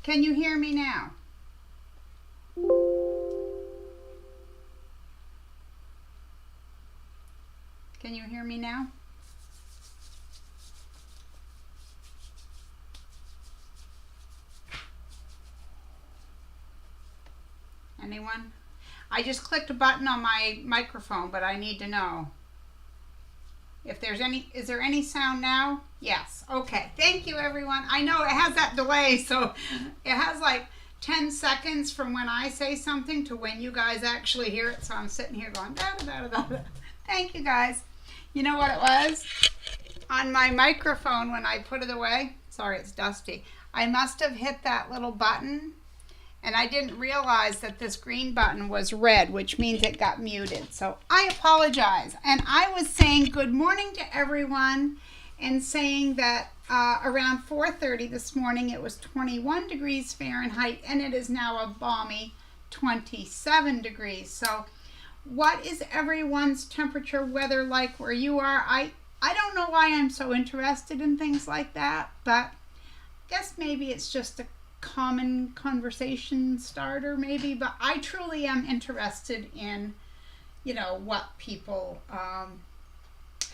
Can you hear me now? Can you hear me now? Anyone? I just clicked a button on my microphone, but I need to know if there's any. Is there any sound now? Yes. Okay. Thank you, everyone. I know it has that delay, so it has like 10 seconds from when I say something to when you guys actually hear it. So I'm sitting here going da da da da da. Thank you, guys. You know what it was? On my microphone when I put it away. Sorry, it's dusty. I must have hit that little button. And I didn't realize that this green button was red, which means it got muted. So I apologize. And I was saying good morning to everyone and saying that around 4:30 this morning it was 21 degrees Fahrenheit and it is now a balmy 27 degrees. So what is everyone's temperature weather like where you are? I don't know why I'm so interested in things like that, but I guess maybe it's just a common conversation starter maybe, but I truly am interested in, you know, what people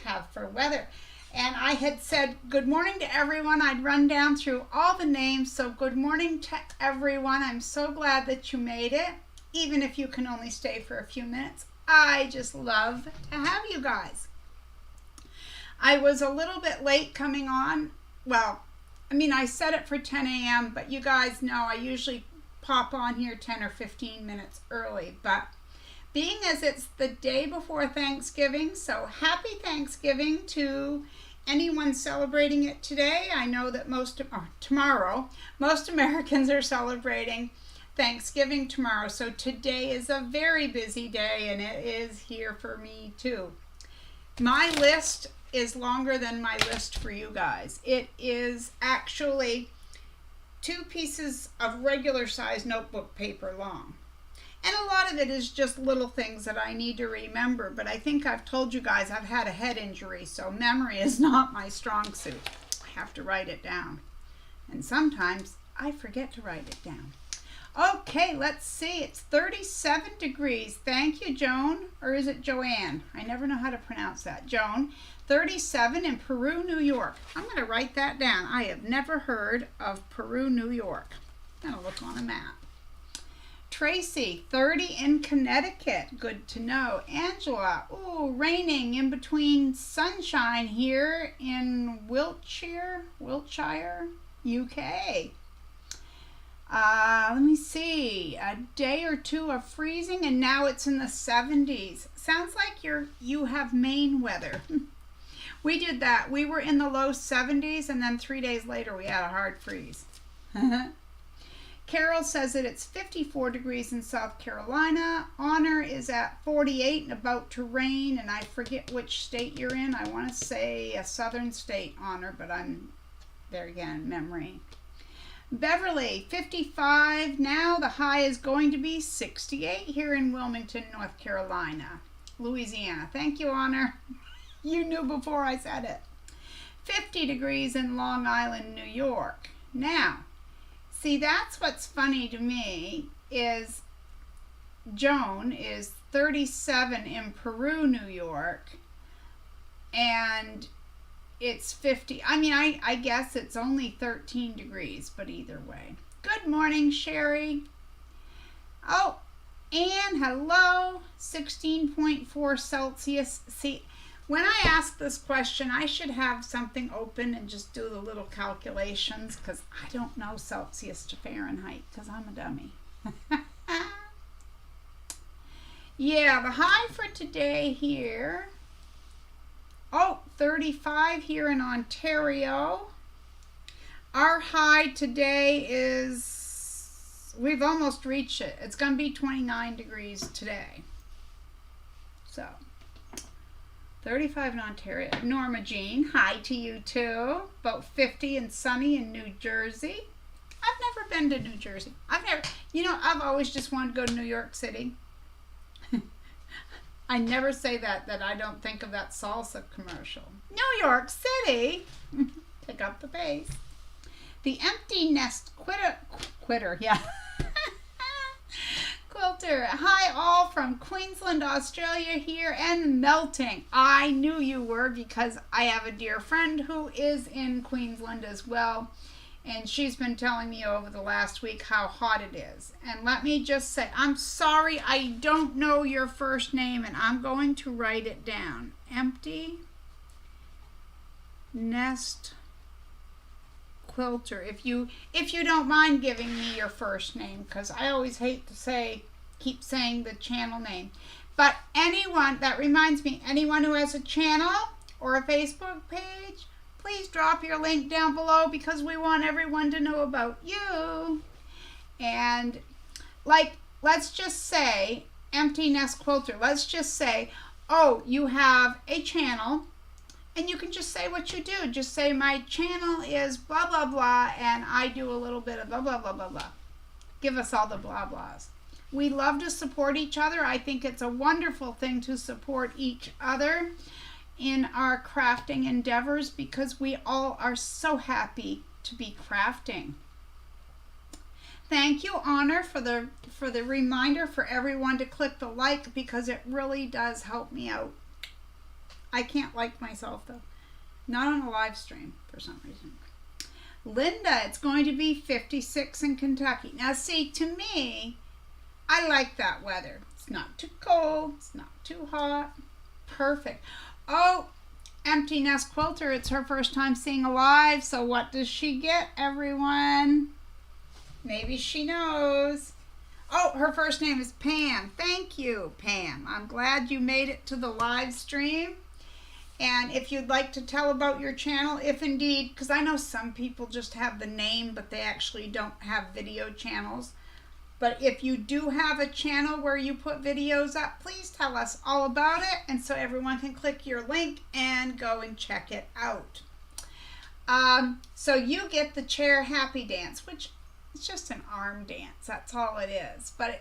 have for weather. And I had said good morning to everyone. I'd run down through all the names, so good morning to everyone. I'm so glad that you made it, even if you can only stay for a few minutes. I just love to have you guys. I was a little bit late coming on. Well, I mean, I set it for 10 a.m., but you guys know I usually pop on here 10 or 15 minutes early. But being as it's the day before Thanksgiving, so happy Thanksgiving to anyone celebrating it today. I know that tomorrow, most Americans are celebrating Thanksgiving tomorrow. So today is a very busy day, and it is here for me too. My list is longer than my list for you guys. It is actually 2 pieces of regular size notebook paper long. And a lot of it is just little things that I need to remember, but I think I've told you guys I've had a head injury, so memory is not my strong suit. I have to write it down. And sometimes I forget to write it down. Okay, let's see. It's 37 degrees. Thank you, Joan. Or is it Joanne? I never know how to pronounce that. Joan. 37 in Peru, New York. I'm going to write that down. I have never heard of Peru, New York. I'm going to look on a map. Tracy, 30 in Connecticut. Good to know. Angela, ooh, raining in between sunshine here in Wiltshire, UK. Let me see, a day or two of freezing and now it's in the 70s. Sounds like you have Maine weather. We did that. We were in the low 70s and then 3 days later we had a hard freeze. Carol says that it's 54 degrees in South Carolina. Honor is at 48 and about to rain, and I forget which state you're in. I want to say a southern state, Honor, but I'm there again, memory. Beverly, 55 now. The high is going to be 68 here in Wilmington, North Carolina. Louisiana. Thank you, Honor. You knew before I said it. 50 degrees in Long Island, New York. Now, see, that's what's funny to me is Joan is 37 in Peru, New York, and it's 50. I mean, I guess it's only 13 degrees, but either way. Good morning, Sherry. Oh, Anne, hello. 16.4 Celsius. See, when I ask this question, I should have something open and just do the little calculations because I don't know Celsius to Fahrenheit because I'm a dummy. Yeah, the high for today here. Oh, 35 here in Ontario. Our high today is, we've almost reached it. It's going to be 29 degrees today. So, 35 in Ontario. Norma Jean, hi to you too. About 50 and sunny in New Jersey. I've never been to New Jersey. I've always just wanted to go to New York City. I never say that I don't think of that salsa commercial. New York City. Pick up the pace. The Empty Nest Quitter, yeah. Quilter, hi all from Queensland, Australia here, and melting. I knew you were because I have a dear friend who is in Queensland as well, and she's been telling me over the last week how hot it is. And let me just say, I'm sorry I don't know your first name, and I'm going to write it down. Empty Nest Quilter. If you don't mind giving me your first name, because I always hate to keep saying the channel name. But anyone, that reminds me, anyone who has a channel or a Facebook page, please drop your link down below because we want everyone to know about you. And like, let's just say, Empty Nest Quilter, let's just say, oh, you have a channel, and you can just say what you do. Just say, my channel is blah, blah, blah, and I do a little bit of blah, blah, blah, blah, blah. Give us all the blah, blahs. We love to support each other. I think it's a wonderful thing to support each other in our crafting endeavors because we all are so happy to be crafting. Thank you, Honor, for the reminder for everyone to click the like because it really does help me out. I can't like myself though. Not on a live stream for some reason. Linda, it's going to be 56 in Kentucky. Now see, to me, I like that weather. It's not too cold. It's not too hot. Perfect. Oh, Empty Nest Quilter, it's her first time seeing a live. So what does she get, everyone? Maybe she knows. Oh, her first name is Pam. Thank you, Pam. I'm glad you made it to the live stream. And if you'd like to tell about your channel, if indeed, because I know some people just have the name, but they actually don't have video channels. But if you do have a channel where you put videos up, please tell us all about it. And so everyone can click your link and go and check it out. So you get the chair happy dance, which is just an arm dance. That's all it is. But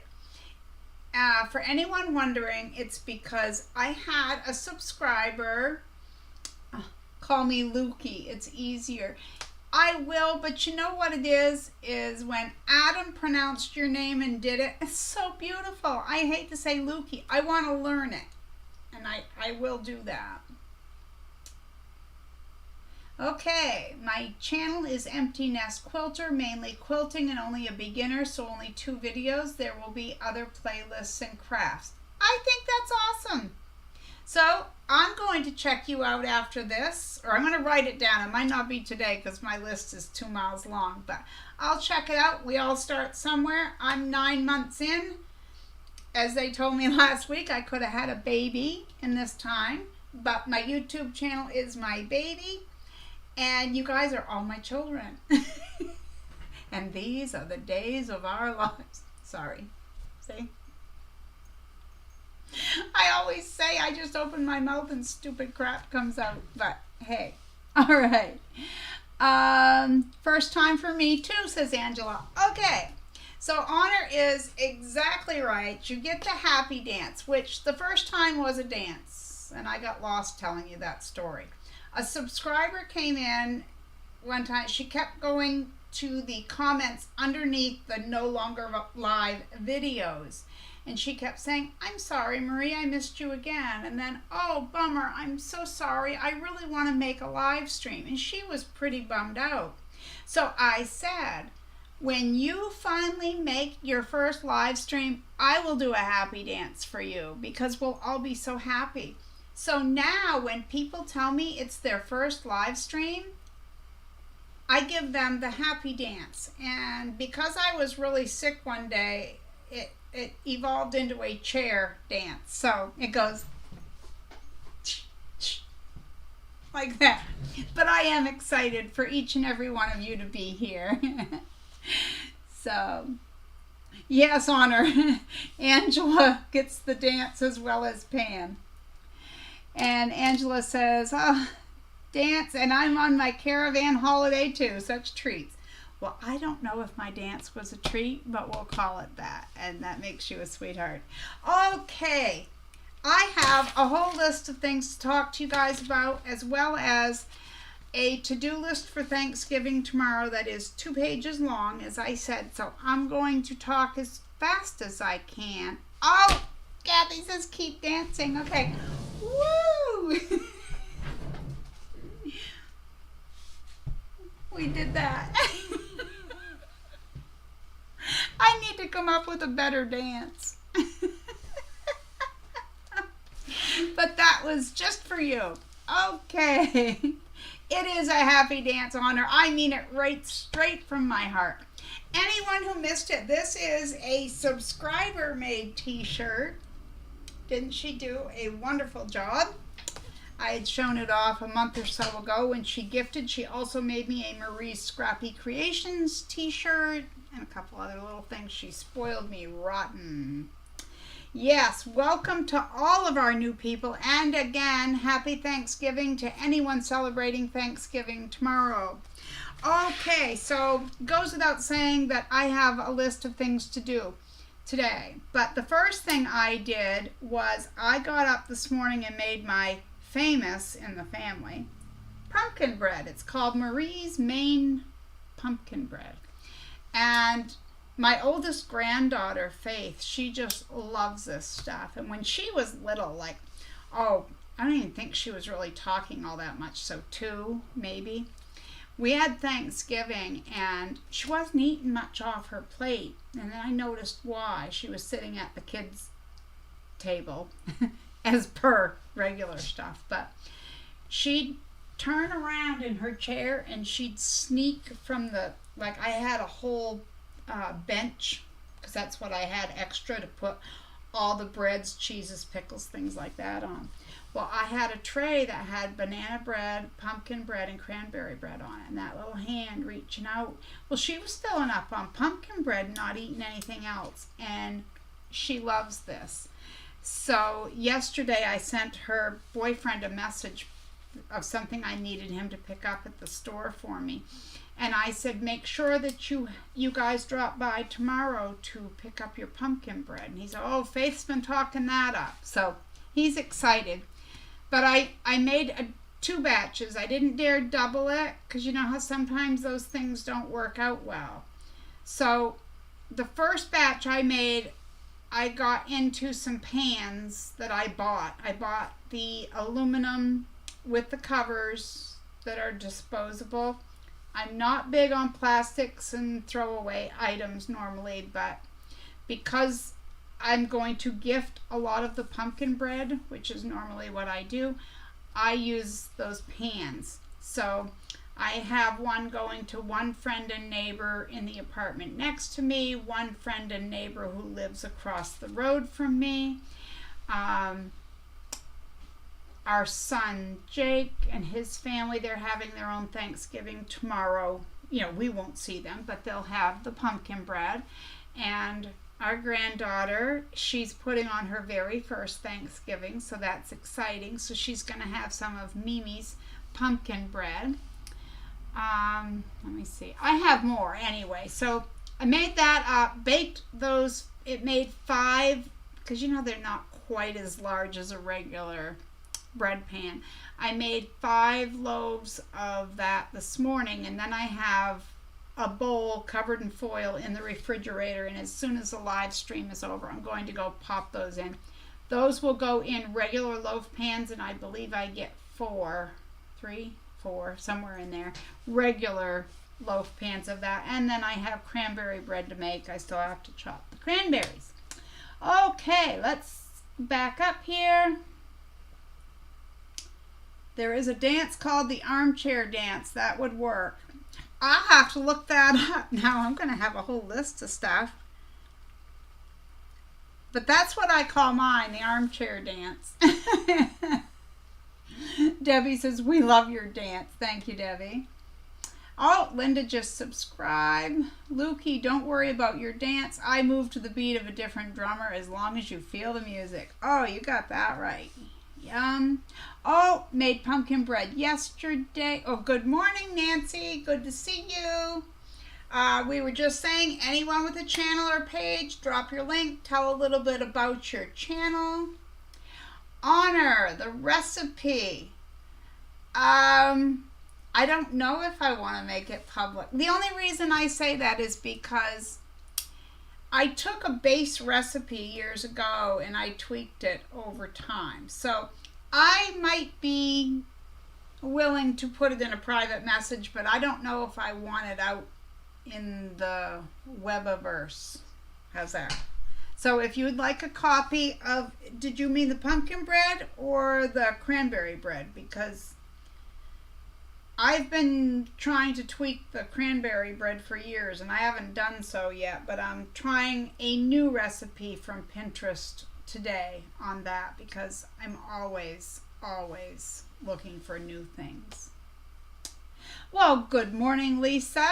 for anyone wondering, it's because I had a subscriber call me Lukey. It's easier. I will, but you know what it is when Adam pronounced your name and did it, it's so beautiful. I hate to say Lukey. I want to learn it, and I will do that. Okay, my channel is Empty Nest Quilter, mainly quilting and only a beginner, so only 2 videos. There will be other playlists and crafts. I think that's awesome. So I'm going to check you out after this, or I'm going to write it down. It might not be today because my list is 2 miles long, but I'll check it out. We all start somewhere. I'm 9 months in. As they told me last week, I could have had a baby in this time, but my YouTube channel is my baby, and you guys are all my children. And these are the days of our lives. Sorry. See? I always say I just open my mouth and stupid crap comes out, but hey. All right. First time for me too, says Angela. Okay. So Honor is exactly right. You get the happy dance, which the first time was a dance, and I got lost telling you that story. A subscriber came in one time. She kept going to the comments underneath the no longer live videos. And she kept saying, I'm sorry, Marie, I missed you again. And then, oh, bummer, I'm so sorry. I really want to make a live stream. And she was pretty bummed out. So I said, when you finally make your first live stream, I will do a happy dance for you because we'll all be so happy. So now when people tell me it's their first live stream, I give them the happy dance. And because I was really sick one day, it evolved into a chair dance. So it goes like that. But I am excited for each and every one of you to be here. So, yes, Honor. Angela gets the dance as well as Pam. And Angela says, oh, dance, and I'm on my caravan holiday too. Such treats. Well, I don't know if my dance was a treat, but we'll call it that, and that makes you a sweetheart. Okay, I have a whole list of things to talk to you guys about, as well as a to-do list for Thanksgiving tomorrow that is 2 pages long, as I said, so I'm going to talk as fast as I can. Oh, Kathy says keep dancing. Okay. Woo! We did that. I need to come up with a better dance. But that was just for you. Okay. It is a happy dance honor. I mean it right straight from my heart. Anyone who missed it, this is a subscriber made t-shirt. Didn't she do a wonderful job? I had shown it off a month or so ago when she gifted. She also made me a Marie's Scrappy Creations t-shirt and a couple other little things. She spoiled me rotten. Yes, welcome to all of our new people, and again, happy Thanksgiving to anyone celebrating Thanksgiving tomorrow. Okay, so it goes without saying that I have a list of things to do today, but the first thing I did was I got up this morning and made my famous in the family pumpkin bread. It's called Marie's Maine Pumpkin Bread, and my oldest granddaughter, Faith, she just loves this stuff. And when she was little, like, oh, I don't even think she was really talking all that much, so 2, maybe. We had Thanksgiving, and she wasn't eating much off her plate. And then I noticed why. She was sitting at the kids' table, as per regular stuff. But she'd turn around in her chair, and she'd sneak from the, like, I had a whole bench, because that's what I had extra to put all the breads, cheeses, pickles, things like that on. Well, I had a tray that had banana bread, pumpkin bread, and cranberry bread on it, and that little hand reaching out. Well, she was filling up on pumpkin bread and not eating anything else, and she loves this. So yesterday I sent her boyfriend a message of something I needed him to pick up at the store for me. And I said, make sure that you guys drop by tomorrow to pick up your pumpkin bread. And he said, oh, Faith's been talking that up. So he's excited. But I made 2 batches. I didn't dare double it because you know how sometimes those things don't work out well. So the first batch I made, I got into some pans that I bought. I bought the aluminum with the covers that are disposable. I'm not big on plastics and throwaway items normally, but because I'm going to gift a lot of the pumpkin bread, which is normally what I do, I use those pans. So I have one going to one friend and neighbor in the apartment next to me, one friend and neighbor who lives across the road from me. Our son Jake and his family, they're having their own Thanksgiving tomorrow. You know, we won't see them, but they'll have the pumpkin bread. And our granddaughter, she's putting on her very first Thanksgiving, so that's exciting. So she's going to have some of Mimi's pumpkin bread. Let me see. I have more anyway. So I made that up, baked those. It made 5, because you know they're not quite as large as a regular bread pan. I made 5 loaves of that this morning, and then I have a bowl covered in foil in the refrigerator, and as soon as the live stream is over, I'm going to go pop those in. Those will go in regular loaf pans, and I believe I get 4, somewhere in there, regular loaf pans of that. And then I have cranberry bread to make. I still have to chop the cranberries. Okay, let's back up here. There is a dance called the armchair dance. That would work. I'll have to look that up. Now I'm going to have a whole list of stuff. But that's what I call mine, the armchair dance. Debbie says, we love your dance. Thank you, Debbie. Oh, Linda just subscribed. Lukey, don't worry about your dance. I move to the beat of a different drummer as long as you feel the music. Oh, you got that right. Yum. Oh, made pumpkin bread yesterday. Oh, good morning, Nancy. Good to see you. We were just saying, anyone with a channel or page, drop your link. Tell a little bit about your channel. Honor the recipe. I don't know if I want to make it public. The only reason I say that is because I took a base recipe years ago and I tweaked it over time. So I might be willing to put it in a private message, but I don't know if I want it out in the webiverse. How's that? So if you would like a copy of, did you mean the pumpkin bread or the cranberry bread? Because I've been trying to tweak the cranberry bread for years and I haven't done so yet, but I'm trying a new recipe from Pinterest today on that because I'm always looking for new things. Well, good morning, Lisa.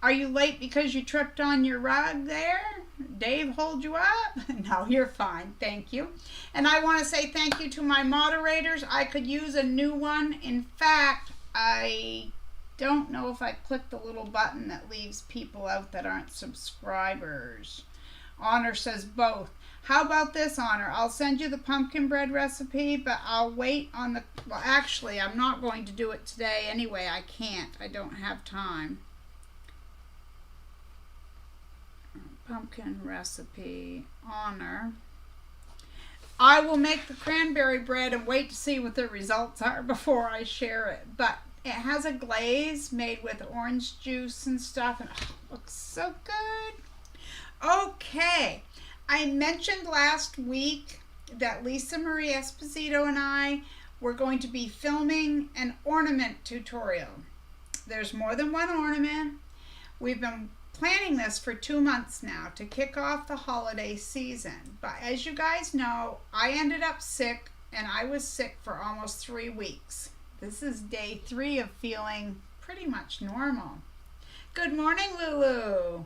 Are you late because you tripped on your rug there? Dave hold you up? No, you're fine. Thank you. And I want to say thank you to my moderators. I could use a new one. In fact, I don't know if I click the little button that leaves people out that aren't subscribers. Honor says both. How about this, Honor? I'll send you the pumpkin bread recipe, but I'll wait on the... Well, actually, I'm not going to do it today anyway. I can't. I don't have time. Pumpkin recipe, Honor. I will make the cranberry bread and wait to see what the results are before I share it. But it has a glaze made with orange juice and stuff, and looks so good. Okay. I mentioned last week that Lisa Marie Esposito and I were going to be filming an ornament tutorial. There's more than one ornament. We've been planning this for 2 months now to kick off the holiday season. But as you guys know, I ended up sick and I was sick for almost 3 weeks. This is day 3 of feeling pretty much normal. Good morning, Lulu.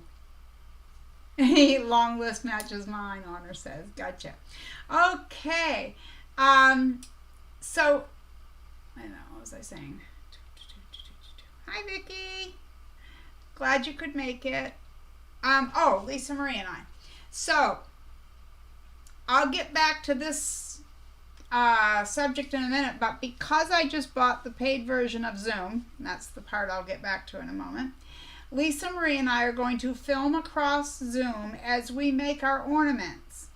Long list matches mine, Honor says. Gotcha. Okay. So, I know, what was I saying? Hi, Vicki. Glad you could make it. Oh, Lisa Marie and I. So, I'll get back to this subject in a minute, but because I just bought the paid version of Zoom, that's the part I'll get back to in a moment, Lisa Marie and I are going to film across Zoom as we make our ornaments.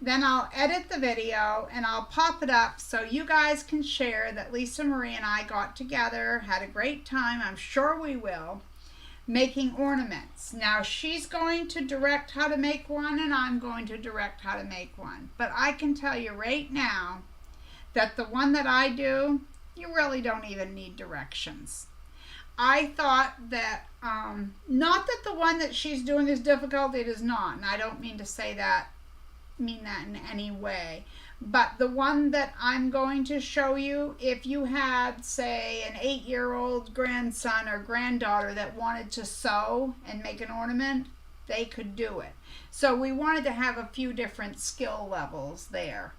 Then I'll edit the video and I'll pop it up so you guys can share that Lisa Marie and I got together, had a great time, I'm sure we will, making ornaments. Now she's going to direct how to make one and I'm going to direct how to make one. But I can tell you right now that the one that I do, you really don't even need directions. I thought that, not that the one that she's doing is difficult, it is not, and I don't mean to say that, mean that in any way, but the one that I'm going to show you, if you had, say, an 8-year-old grandson or granddaughter that wanted to sew and make an ornament, they could do it. So we wanted to have a few different skill levels there.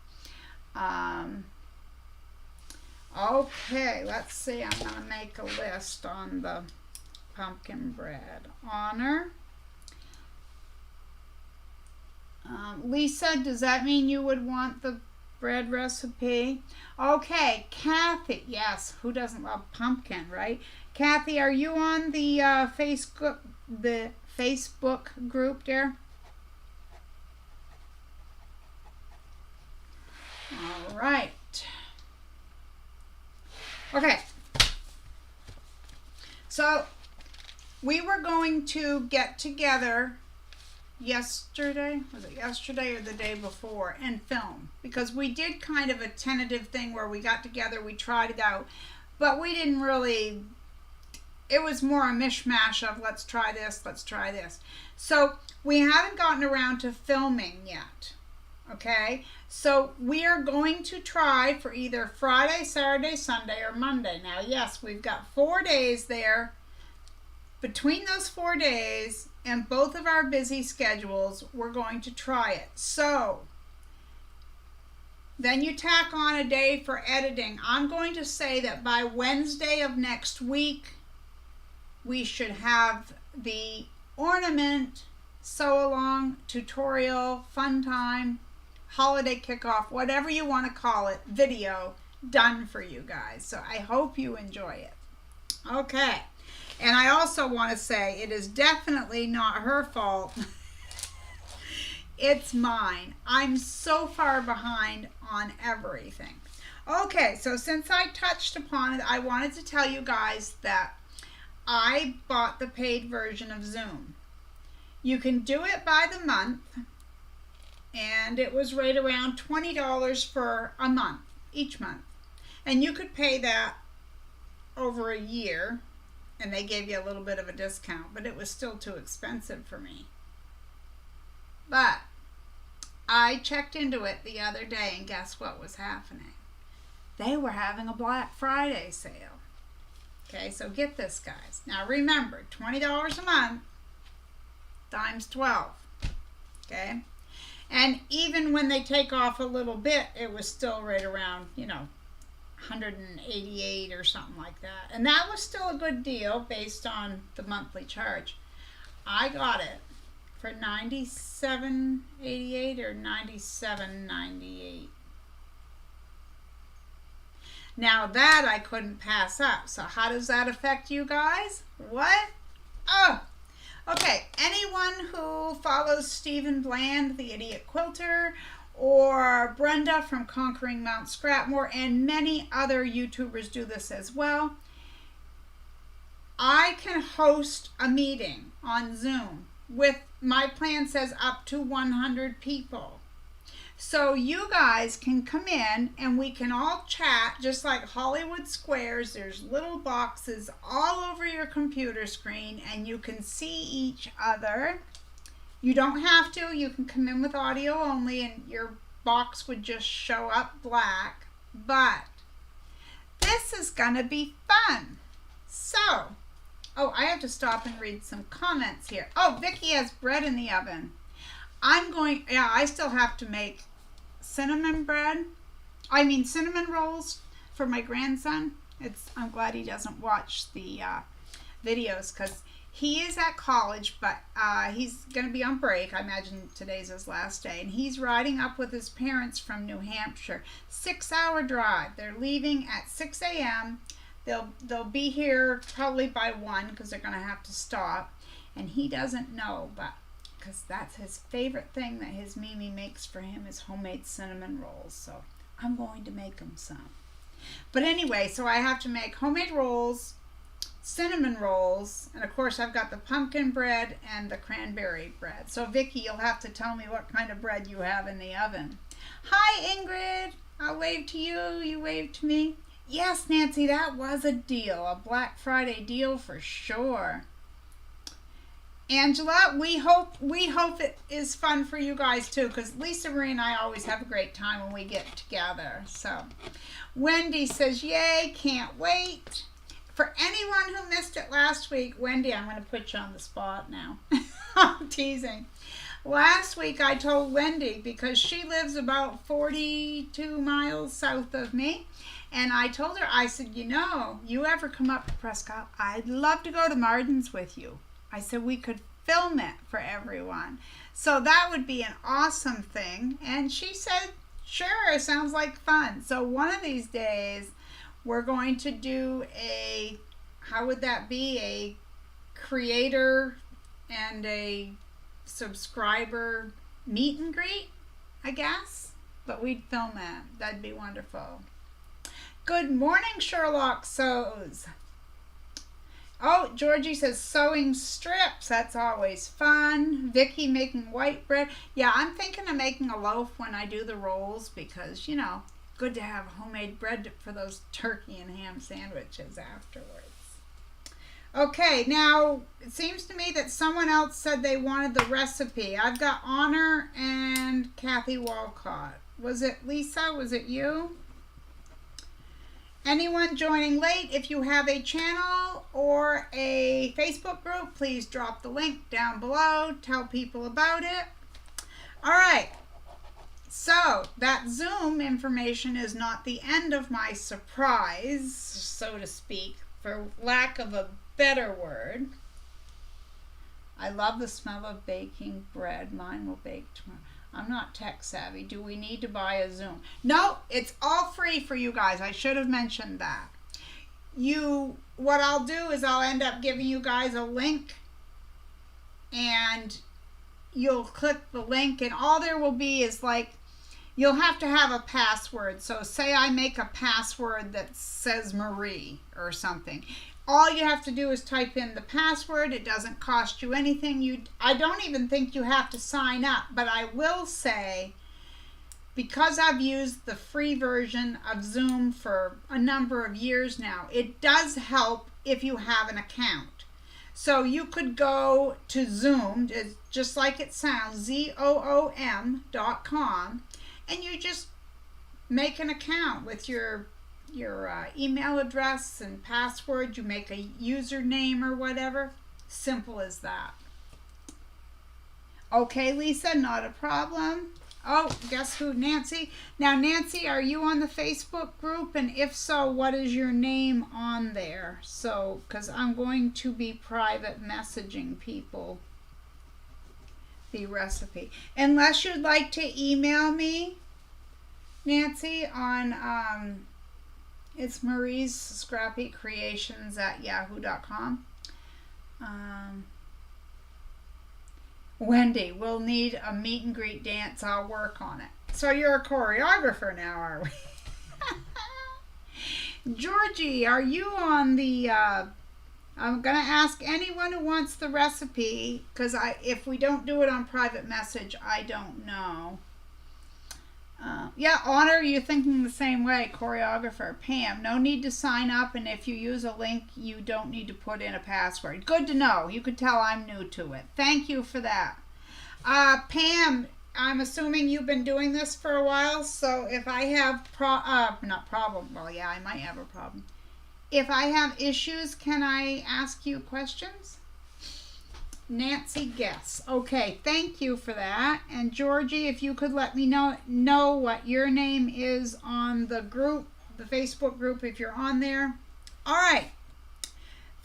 Okay, let's see. I'm going to make a list on the pumpkin bread. Honor. Lisa, does that mean you would want the bread recipe? Okay, Kathy. Yes, who doesn't love pumpkin, right? Kathy, are you on the Facebook group there? All right. Okay, so we were going to get together yesterday, was it yesterday or the day before, and film, because we did kind of a tentative thing where we got together, we tried it out, but we didn't really, it was more a mishmash of let's try this, let's try this. So we haven't gotten around to filming yet. Okay, so we are going to try for either Friday, Saturday, Sunday, or Monday. Now, yes, we've got 4 days there. Between those 4 days and both of our busy schedules, we're going to try it. So, then you tack on a day for editing. I'm going to say that by Wednesday of next week, we should have the ornament, sew-along, tutorial, fun time, holiday kickoff, whatever you want to call it, video done for you guys. So I hope you enjoy it. Okay. And I also want to say it is definitely not her fault. It's mine. I'm so far behind on everything. Okay, so since I touched upon it, I wanted to tell you guys that I bought the paid version of Zoom. You can do it by the month, and it was right around $20 for a month, each month. And you could pay that over a year, and they gave you a little bit of a discount, but it was still too expensive for me. But I checked into it the other day, and guess what was happening? They were having a Black Friday sale. Okay, so get this, guys. Now remember, $20 a month times 12. Okay? And even when they take off a little bit, it was still right around, 188 or something like that. And that was still a good deal based on the monthly charge. I got it for $97.88 or $97.98. Now that I couldn't pass up. So how does that affect you guys? What? Oh, okay. Anyone who follows Stephen Bland, the Idiot Quilter, or Brenda from Conquering Mount Scrapmore, and many other YouTubers do this as well. I can host a meeting on Zoom with, my plan says, up to 100 people. So you guys can come in and we can all chat just like Hollywood Squares. There's little boxes all over your computer screen and you can see each other. You don't have to. You can come in with audio only and your box would just show up black. But this is going to be fun. So, oh, I have to stop and read some comments here. Oh, Vicki has bread in the oven. I still have to make cinnamon rolls for my grandson. I'm glad he doesn't watch the videos because he is at college, but he's going to be on break. I imagine today's his last day, and he's riding up with his parents from New Hampshire. 6-hour drive. They're leaving at 6 a.m. They'll be here probably by 1 because they're going to have to stop, and he doesn't know, but because that's his favorite thing that his Mimi makes for him is homemade cinnamon rolls. So I'm going to make him some. But anyway, so I have to make homemade rolls, cinnamon rolls, and of course I've got the pumpkin bread and the cranberry bread. So Vicki, you'll have to tell me what kind of bread you have in the oven. Hi Ingrid, I'll wave to you, you wave to me. Yes, Nancy, that was a deal, a Black Friday deal for sure. Angela, we hope it is fun for you guys too, because Lisa Marie and I always have a great time when we get together. So, Wendy says, yay, can't wait. For anyone who missed it last week, Wendy, I'm going to put you on the spot now. I'm teasing. Last week I told Wendy, because she lives about 42 miles south of me, and I told her, I said, you ever come up to Prescott, I'd love to go to Marden's with you. I said we could film it for everyone. So that would be an awesome thing. And she said, sure, sounds like fun. So one of these days, we're going to do a creator and a subscriber meet and greet, I guess. But we'd film that. That'd be wonderful. Good morning, Sherlock Sews. Oh, Georgie says sewing strips. That's always fun. Vicki making white bread. Yeah, I'm thinking of making a loaf when I do the rolls because, good to have homemade bread for those turkey and ham sandwiches afterwards. Okay, now it seems to me that someone else said they wanted the recipe. I've got Honor and Kathy Walcott. Was it Lisa? Was it you? Anyone joining late, if you have a channel or a Facebook group, please drop the link down below. Tell people about it. All right. So that Zoom information is not the end of my surprise, so to speak, for lack of a better word. I love the smell of baking bread. Mine will bake tomorrow. I'm not tech savvy. Do we need to buy a Zoom? No, it's all free for you guys. I should have mentioned that. You what I'll do is I'll end up giving you guys a link, and you'll click the link, and all there will be is like, you'll have to have a password. So say I make a password that says Marie or something. All you have to do is type in the password. It doesn't cost you anything. I don't even think you have to sign up, but I will say, because I've used the free version of Zoom for a number of years now, it does help if you have an account. So you could go to Zoom, just like it sounds, ZOOM.com, and you just make an account with your email address and password. You make a username or whatever. Simple as that. Okay, Lisa, not a problem. Oh, guess who? Nancy. Now, Nancy, are you on the Facebook group? And if so, what is your name on there? So, because I'm going to be private messaging people the recipe. Unless you'd like to email me, Nancy, on, it's Marie's Scrappy Creations at yahoo.com. Wendy, we'll need a meet and greet dance. I'll work on it. So you're a choreographer now, are we? Georgie, are you on the, I'm going to ask anyone who wants the recipe, because if we don't do it on private message, I don't know. Yeah, Honor, you're thinking the same way. Choreographer. Pam, no need to sign up, and if you use a link, you don't need to put in a password. Good to know. You could tell I'm new to it. Thank you for that. Pam, I'm assuming you've been doing this for a while, so if I have well, yeah, I might have a problem. If I have issues, can I ask you questions? Nancy, guess. Okay, thank you for that. And Georgie, if you could let me know what your name is on the group, the Facebook group, if you're on there. All right,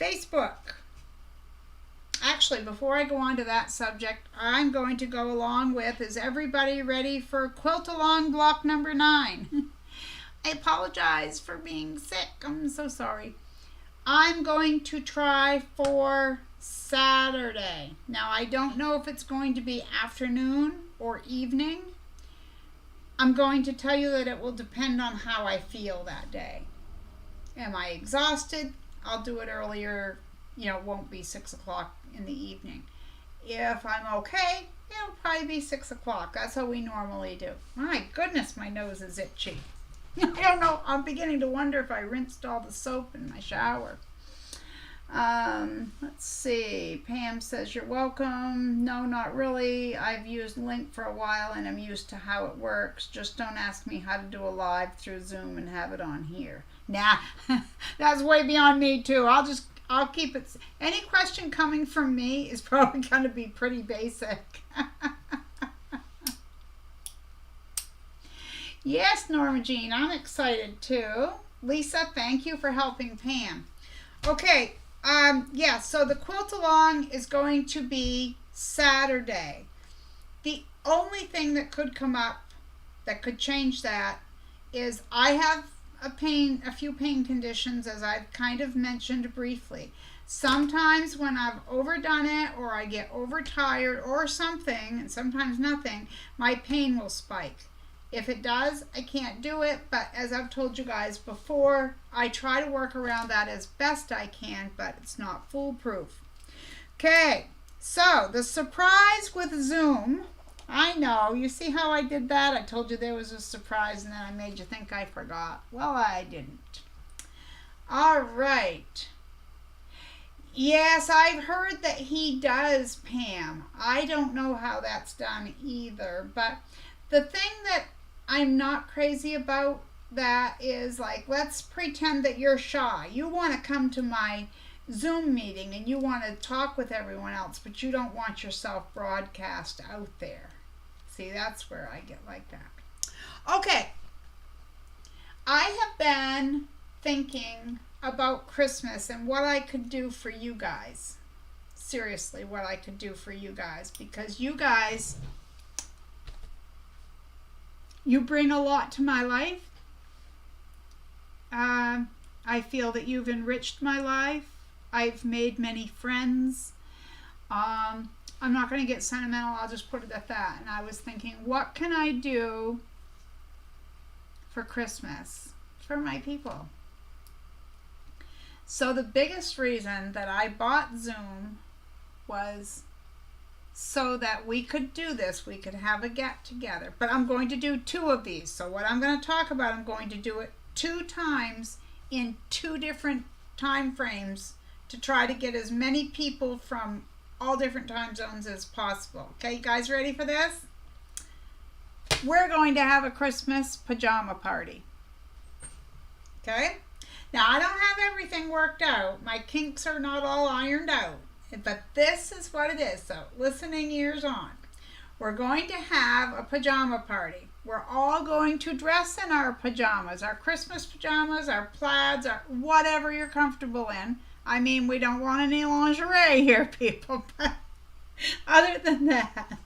Facebook. Actually, before I go on to that subject, I'm going to go along with, is everybody ready for Quilt Along block number 9? I apologize for being sick. I'm so sorry. I'm going to try for Saturday. Now, I don't know if it's going to be afternoon or evening. I'm going to tell you that it will depend on how I feel that day. Am I exhausted? I'll do it earlier. You know, it won't be 6 o'clock in the evening. If I'm okay, it'll probably be 6 o'clock. That's how we normally do. My goodness, my nose is itchy. I don't know. I'm beginning to wonder if I rinsed all the soap in my shower. Let's see. Pam says you're welcome. No, not really. I've used Link for a while and I'm used to how it works. Just don't ask me how to do a live through Zoom and have it on here. Nah, that's way beyond me too. I'll keep it. Any question coming from me is probably going to be pretty basic. Yes, Norma Jean, I'm excited too. Lisa, thank you for helping Pam. Okay, yeah, so the Quilt Along is going to be Saturday. The only thing that could come up that could change that is I have a few pain conditions, as I've kind of mentioned briefly. Sometimes when I've overdone it or I get overtired or something, and sometimes nothing, my pain will spike. If it does, I can't do it, but as I've told you guys before, I try to work around that as best I can, but it's not foolproof. Okay, so the surprise with Zoom, I know, you see how I did that? I told you there was a surprise and then I made you think I forgot. Well, I didn't. All right. Yes, I've heard that he does, Pam. I don't know how that's done either, but the thing that I'm not crazy about that is, like, let's pretend that you're shy. You want to come to my Zoom meeting and you want to talk with everyone else, but you don't want yourself broadcast out there. See, that's where I get like that. Okay. I have been thinking about Christmas and what I could do for you guys. Seriously, what I could do for you guys, because you guys, you bring a lot to my life. I feel that you've enriched my life. I've made many friends. I'm not going to get sentimental. I'll just put it at that. And I was thinking, what can I do for Christmas for my people? So the biggest reason that I bought Zoom was so that we could do this. We could have a get together. But I'm going to do 2 of these. So what I'm going to talk about, I'm going to do it 2 times in 2 different time frames to try to get as many people from all different time zones as possible. Okay, you guys ready for this? We're going to have a Christmas pajama party. Okay? Now, I don't have everything worked out. My kinks are not all ironed out. But this is what it is. So, listening ears on. We're going to have a pajama party. We're all going to dress in our pajamas, our Christmas pajamas, our plaids, our whatever you're comfortable in. I mean, we don't want any lingerie here, people. But other than that.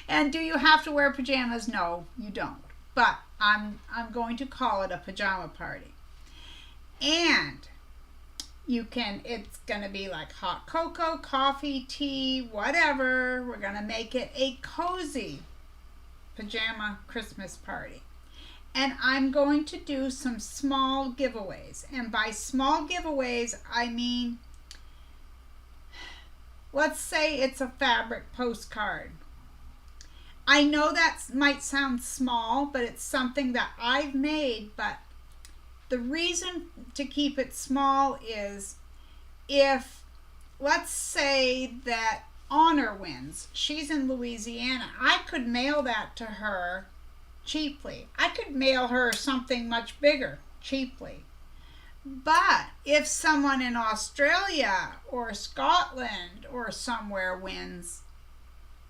And do you have to wear pajamas? No, you don't. But I'm going to call it a pajama party. And you can, it's going to be like hot cocoa, coffee, tea, whatever. We're going to make it a cozy pajama Christmas party. And I'm going to do some small giveaways. And by small giveaways, I mean, let's say it's a fabric postcard. I know that might sound small, but it's something that I've made. But the reason to keep it small is if, let's say that Honor wins. She's in Louisiana. I could mail that to her cheaply. I could mail her something much bigger cheaply. But if someone in Australia or Scotland or somewhere wins,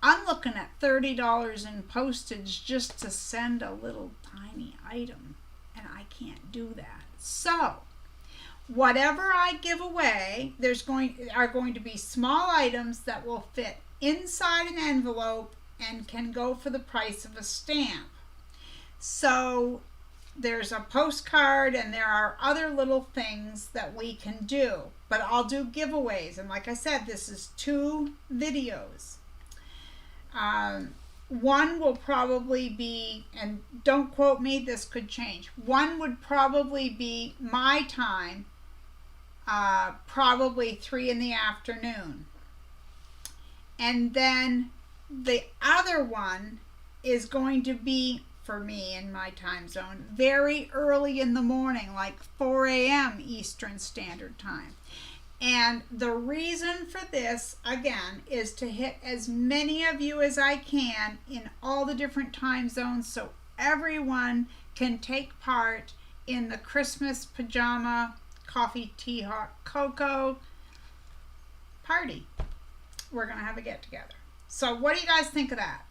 I'm looking at $30 in postage just to send a little tiny item, and I can't do that. So, whatever I give away, are going to be small items that will fit inside an envelope and can go for the price of a stamp. So, there's a postcard and there are other little things that we can do. But I'll do giveaways. And like I said, this is 2 videos. One will probably be, and don't quote me, this could change. One would probably be my time, probably 3 in the afternoon. And then the other one is going to be, for me in my time zone, very early in the morning, like 4 a.m. Eastern Standard Time. And the reason for this, again, is to hit as many of you as I can in all the different time zones so everyone can take part in the Christmas pajama, coffee, tea, hot cocoa party. We're going to have a get together. So what do you guys think of that?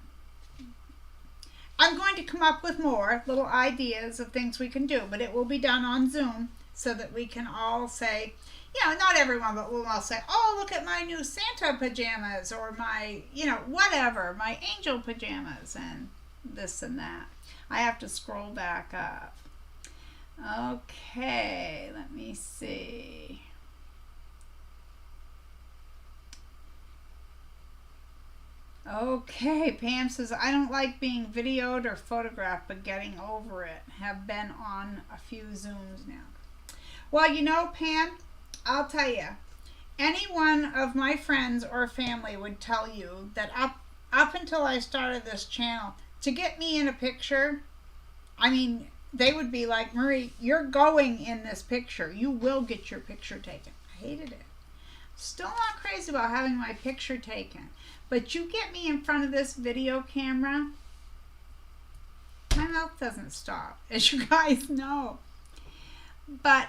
I'm going to come up with more little ideas of things we can do, but it will be done on Zoom so that we can all say, you know, not everyone, but we'll all say, oh, look at my new Santa pajamas, or my, you know, whatever, my angel pajamas, and this and that. I have to scroll back up. Okay, let me see. Okay, Pam says, I don't like being videoed or photographed, but getting over it. Have been on a few Zooms now. Well, you know, Pam, I'll tell you, any one of my friends or family would tell you that up until I started this channel, to get me in a picture, I mean, they would be like, Marie, you're going in this picture. You will get your picture taken. I hated it. Still not crazy about having my picture taken. But you get me in front of this video camera, my mouth doesn't stop, as you guys know. But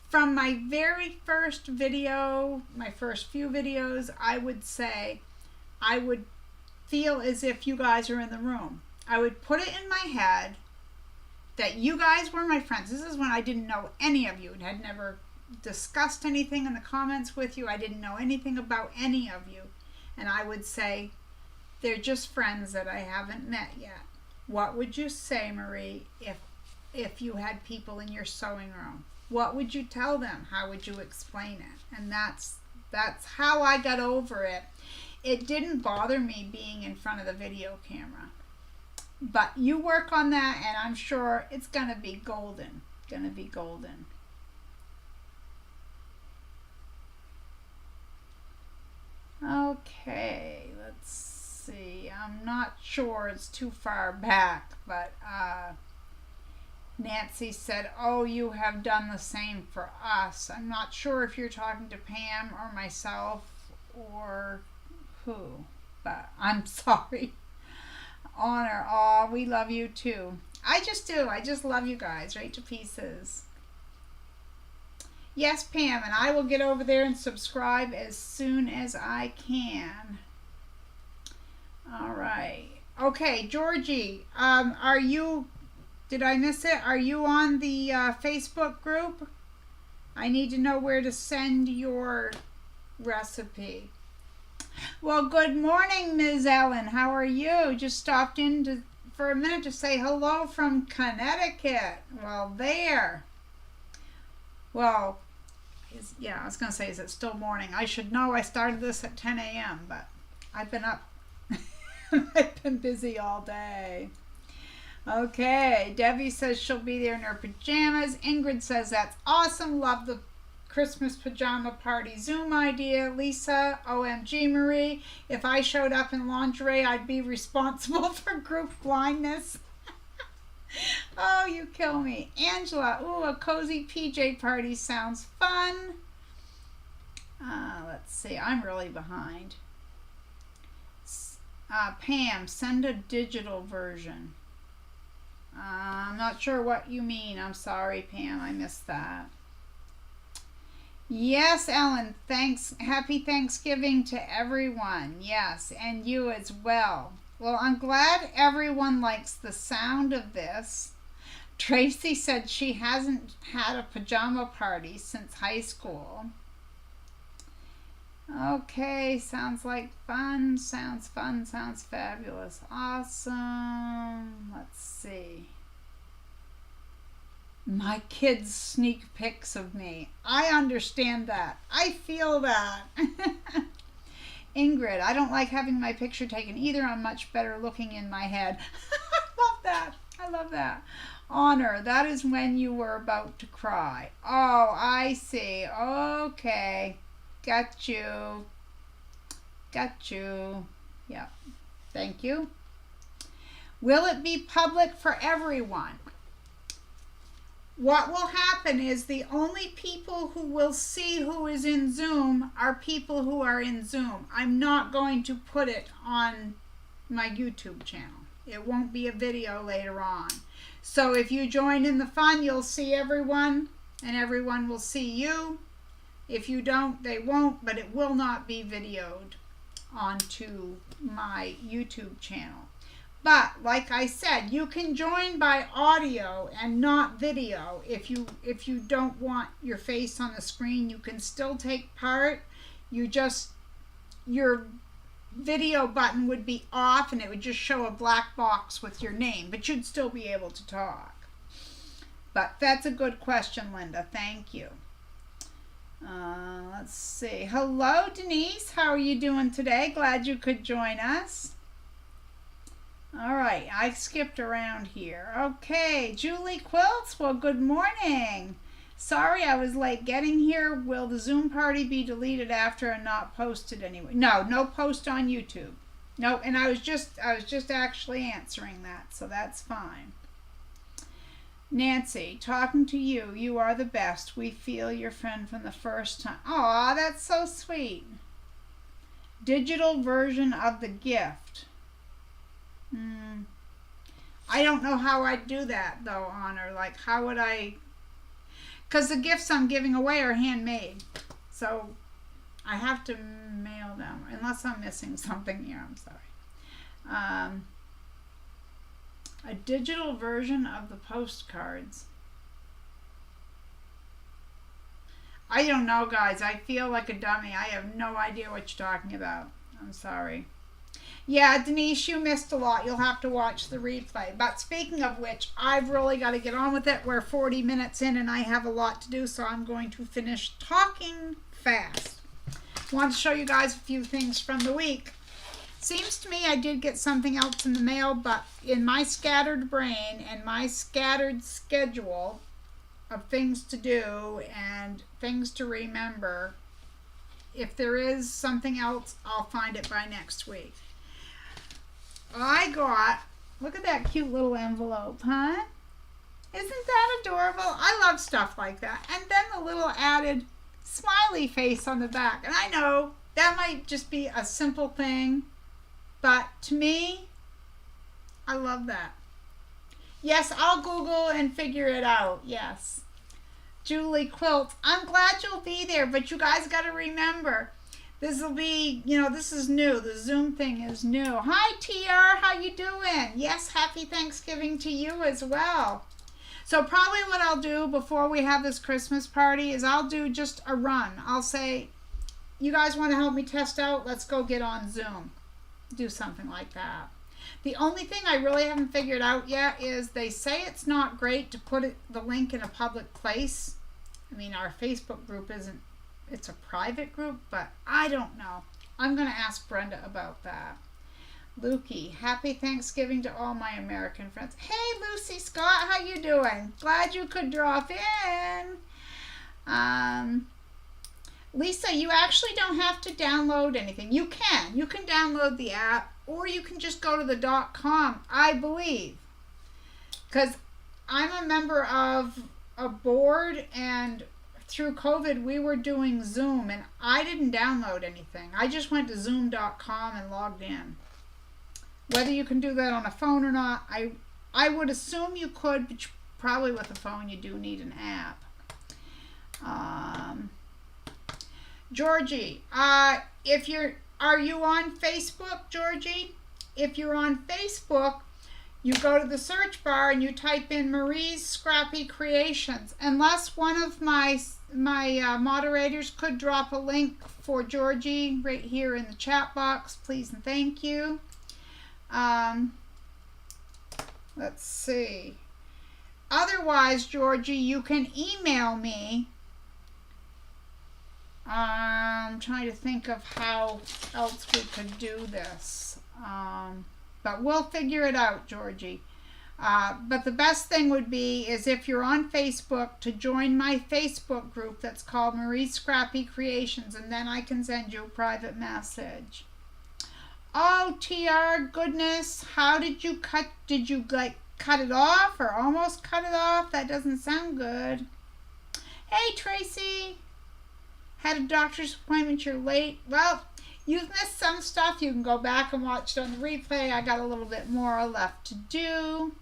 from my very first video, my first few videos, I would say, I would feel as if you guys are in the room. I would put it in my head that you guys were my friends. This is when I didn't know any of you and had never discussed anything in the comments with you. I didn't know anything about any of you. And I would say, they're just friends that I haven't met yet. What would you say, Marie, if you had people in your sewing room? what would you tell them? How would you explain it? And that's how I got over it. It didn't bother me being in front of the video camera. But you work on that, and I'm sure it's going to be golden. Going to be golden. Okay, let's see. I'm not sure, it's too far back, but Nancy said, oh, you have done the same for us. I'm not sure if you're talking to Pam or myself or who, but I'm sorry. Honor, aw, we love you too. I just do. I just love you guys right to pieces. Yes, Pam, and I will get over there and subscribe as soon as I can. All right. Okay, Georgie, are you, did I miss it? Are you on the Facebook group? I need to know where to send your recipe. Well, good morning, Ms. Ellen. How are you? Just stopped in for a minute to say hello from Connecticut. Well, there. Well, yeah, I was going to say, is it still morning? I should know. I started this at 10 a.m., but I've been up. I've been busy all day. Okay, Debbie says she'll be there in her pajamas. Ingrid says that's awesome. Love the Christmas pajama party Zoom idea. Lisa, OMG Marie, if I showed up in lingerie, I'd be responsible for group blindness. Oh, you kill me. Angela, ooh, a cozy PJ party sounds fun. Let's see, I'm really behind. Pam, send a digital version. I'm not sure what you mean. I'm sorry, Pam, I missed that. Yes, Ellen, thanks. Happy Thanksgiving to everyone. Yes, and you as well. Well, I'm glad everyone likes the sound of this. Tracy said she hasn't had a pajama party since high school. Okay, sounds like fun. Sounds fun. Sounds fabulous. Awesome. Let's see. My kids sneak pics of me. I understand that. I feel that. Ingrid, I don't like having my picture taken either. I'm much better looking in my head. I love that. I love that. Honor, that is when you were about to cry. Oh, I see. Okay. Got you. Got you. Yep. Thank you. Will it be public for everyone? What will happen is the only people who will see who is in Zoom are people who are in Zoom. I'm not going to put it on my YouTube channel. It won't be a video later on. So if you join in the fun, you'll see everyone and everyone will see you. If you don't, they won't, but it will not be videoed onto my YouTube channel. But like I said, you can join by audio and not video. If you don't want your face on the screen, you can still take part. Your video button would be off and it would just show a black box with your name, but you'd still be able to talk. But that's a good question, Linda. Thank you. Let's see. Hello, Denise. How are you doing today? Glad you could join us. All right, I skipped around here. Okay, Julie Quilts. Well, good morning. Sorry I was late getting here. Will the Zoom party be deleted after and not posted anyway? No post on YouTube. No, and I was just actually answering that, so that's fine. Nancy, talking to you. You are the best. We feel your friend from the first time. Aw, that's so sweet. Digital version of the gift. I don't know how I'd do that though, Honor. Like, how would I? Because the gifts I'm giving away are handmade, so I have to mail them unless I'm missing something here. I'm sorry. A digital version of the postcards. I don't know, guys. I feel like a dummy. I have no idea what you're talking about. I'm sorry. Yeah, Denise, you missed a lot. You'll have to watch the replay. But speaking of which, I've really got to get on with it. We're 40 minutes in and I have a lot to do, so I'm going to finish talking fast. I want to show you guys a few things from the week. Seems to me I did get something else in the mail, but in my scattered brain and my scattered schedule of things to do and things to remember, if there is something else, I'll find it by next week. I got, look at that cute little envelope, huh? Isn't that adorable? I love stuff like that. And then the little added smiley face on the back. And I know that might just be a simple thing, but to me, I love that. Yes, I'll Google and figure it out. Yes. Julie Quilt, I'm glad you'll be there, but you guys got to remember, this will be, this is new. The Zoom thing is new. Hi, TR, how you doing? Yes, happy Thanksgiving to you as well. So probably what I'll do before we have this Christmas party is I'll do just a run. I'll say, you guys want to help me test out? Let's go get on Zoom. Do something like that. The only thing I really haven't figured out yet is they say it's not great to put the link in a public place. I mean, our Facebook group isn't, it's a private group, but I don't know. I'm going to ask Brenda about that. Lukey, happy Thanksgiving to all my American friends. Hey, Lucy Scott, how you doing? Glad you could drop in. Lisa, you actually don't have to download anything. You can download the app, or you can just go to the .com, I believe. Because I'm a member of a board, and through COVID we were doing Zoom, and I didn't download anything. I just went to zoom.com and logged in. Whether you can do that on a phone or not, I would assume you could, but probably with a phone you do need an app. Georgie, are you on Facebook, Georgie? If you're on Facebook, you go to the search bar and you type in Marie's Scrappy Creations. Unless one of my moderators could drop a link for Georgie right here in the chat box, please and thank you. Let's see. Otherwise, Georgie, you can email me. I'm trying to think of how else we could do this. But we'll figure it out, Georgie. But the best thing would be is if you're on Facebook to join my Facebook group that's called Marie's Scrappy Creations, and then I can send you a private message. Oh, TR, goodness, how did you cut it off or almost cut it off? That doesn't sound good. Hey, Tracy. Had a doctor's appointment, you're late. Well, you've missed some stuff. You can go back and watch it on the replay. I got a little bit more left to do.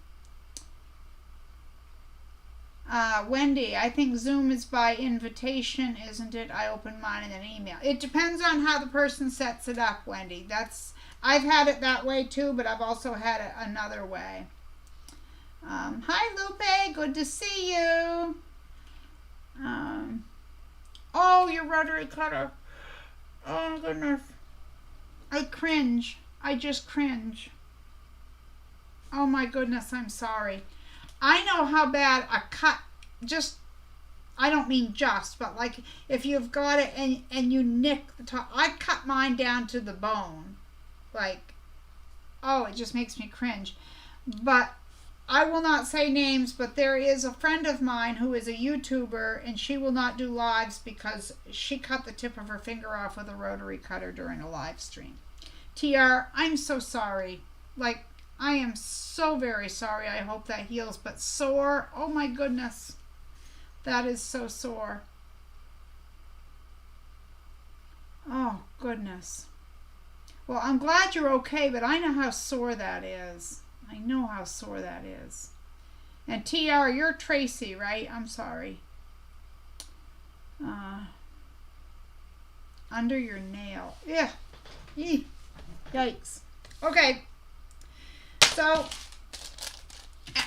Wendy, I think Zoom is by invitation, isn't it? I open mine in an email. It depends on how the person sets it up, Wendy. I've had it that way too, but I've also had it another way. Hi, Lupe. Good to see you. Oh, your rotary cutter. Oh, my goodness. I cringe. I just cringe. Oh, my goodness. I'm sorry. I know how bad a cut, I don't mean just, but like if you've got it and you nick the top. I cut mine down to the bone. Like, oh, it just makes me cringe. But I will not say names, but there is a friend of mine who is a YouTuber, and she will not do lives because she cut the tip of her finger off with a rotary cutter during a live stream. TR, I'm so sorry. Like, I am so very sorry. I hope that heals. But sore, oh my goodness. That is so sore. Oh, goodness. Well, I'm glad you're okay, but I know how sore that is. I know how sore that is. And TR, you're Tracy, right? I'm sorry. Under your nail. Yeah. Yikes. Okay. So,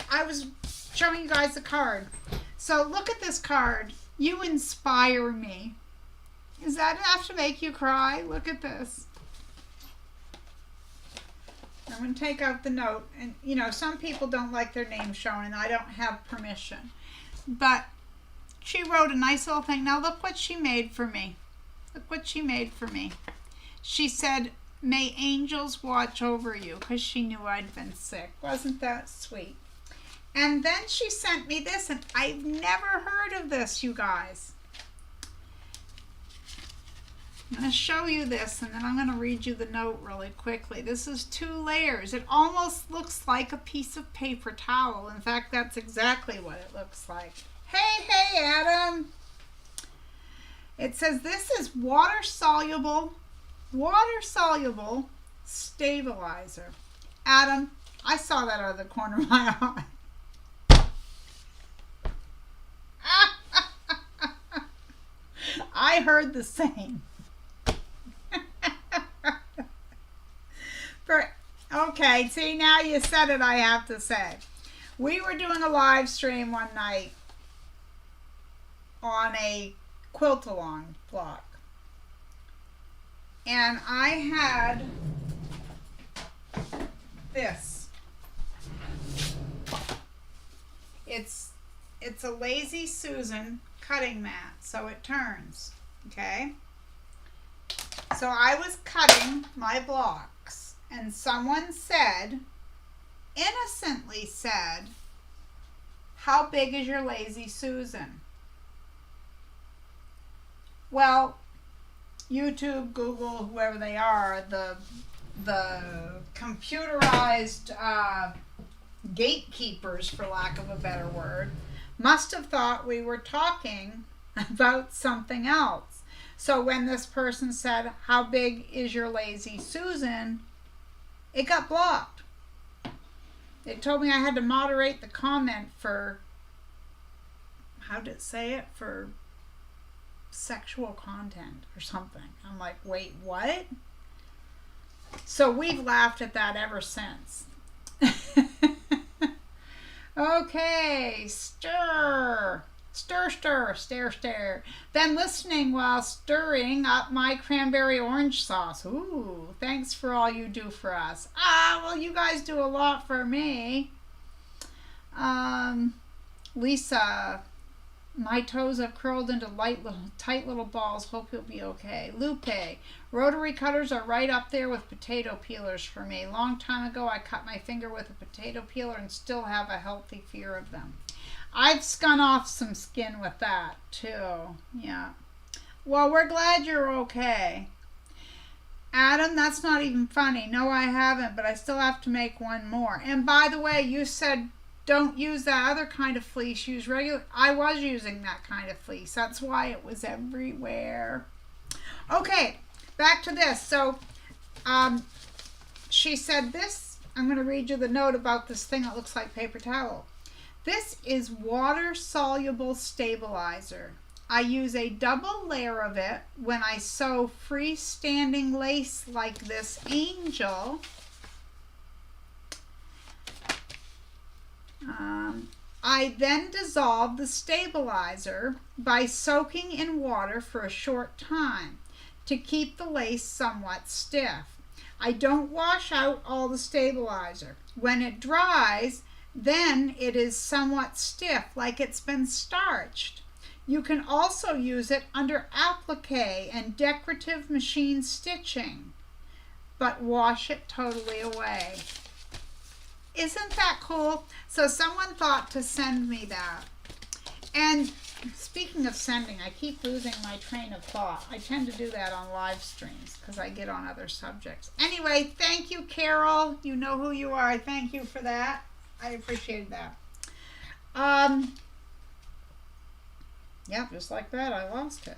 I was showing you guys the card. So, look at this card. You inspire me. Is that enough to make you cry? Look at this. I'm going to take out the note. And, you know, some people don't like their name shown, and I don't have permission. But she wrote a nice little thing. Now, look what she made for me. Look what she made for me. She said, "May angels watch over you," because she knew I'd been sick. Wasn't that sweet? And then she sent me this, and I've never heard of this, you guys. I'm going to show you this, and then I'm going to read you the note really quickly. This is 2 layers. It almost looks like a piece of paper towel. In fact, that's exactly what it looks like. Hey, Adam. It says this is water-soluble stabilizer. Adam, I saw that out of the corner of my eye. I heard the same. Okay, see, now you said it, I have to say. We were doing a live stream one night on a quilt-along block. And I had this. It's a Lazy Susan cutting mat, so it turns, okay? So I was cutting my blocks, and someone said, innocently said, "How big is your Lazy Susan?" Well, YouTube, Google, whoever they are, the computerized gatekeepers, for lack of a better word, must have thought we were talking about something else. So when this person said, "How big is your Lazy Susan?" it got blocked. It told me I had to moderate the comment for, how did it say it? For sexual content or something. I'm like, wait, what? So we've laughed at that ever since. Okay, stir. Stir, stir, stare, stare. Then listening while stirring up my cranberry orange sauce. Ooh, thanks for all you do for us. Well, you guys do a lot for me. Lisa, my toes have curled into tight little balls. Hope you'll be okay. Lupe, rotary cutters are right up there with potato peelers for me. Long time ago, I cut my finger with a potato peeler and still have a healthy fear of them. I've scun off some skin with that too. Yeah. Well, we're glad you're okay. Adam, that's not even funny. No, I haven't, but I still have to make one more. And by the way, you said don't use that other kind of fleece. Use regular. I was using that kind of fleece. That's why it was everywhere. Okay, back to this. So, she said this. I'm going to read you the note about this thing that looks like paper towel. This is water-soluble stabilizer. I use a double layer of it when I sew freestanding lace like this angel. I then dissolve the stabilizer by soaking in water for a short time to keep the lace somewhat stiff. I don't wash out all the stabilizer. When it dries, then it is somewhat stiff, like it's been starched. You can also use it under applique and decorative machine stitching, but wash it totally away. Isn't that cool? So someone thought to send me that. And speaking of sending, I keep losing my train of thought. I tend to do that on live streams because I get on other subjects. Anyway, thank you, Carol. You know who you are. I thank you for that. I appreciate that. Yeah, just like that, I lost it.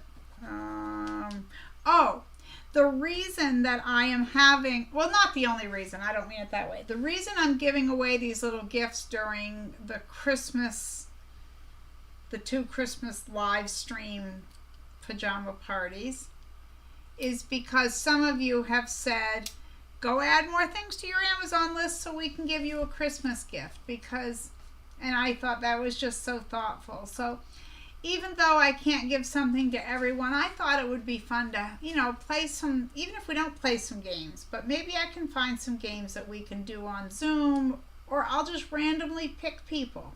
The reason that I am having, well, not the only reason, I don't mean it that way. The reason I'm giving away these little gifts during the two Christmas live stream pajama parties is because some of you have said, go add more things to your Amazon list so we can give you a Christmas gift, and I thought that was just so thoughtful. So even though I can't give something to everyone, I thought it would be fun to, you know, play some, even if we don't play some games, but maybe I can find some games that we can do on Zoom, or I'll just randomly pick people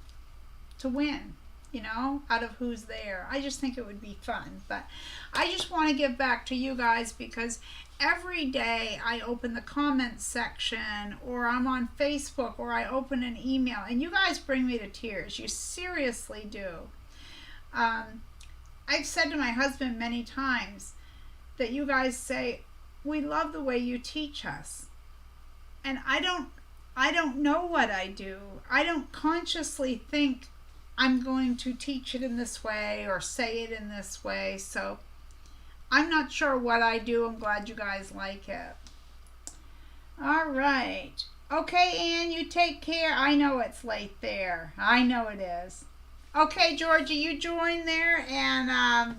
to win, you know, out of who's there. I just think it would be fun. But I just want to give back to you guys, because every day I open the comments section, or I'm on Facebook, or I open an email, and you guys bring me to tears. You seriously do. I've said to my husband many times that you guys say, we love the way you teach us. And I don't know what I do. I don't consciously think I'm going to teach it in this way or say it in this way. So I'm not sure what I do. I'm glad you guys like it. All right. Okay, Ann, you take care. I know it's late there. I know it is. Okay, Georgie, you join there, and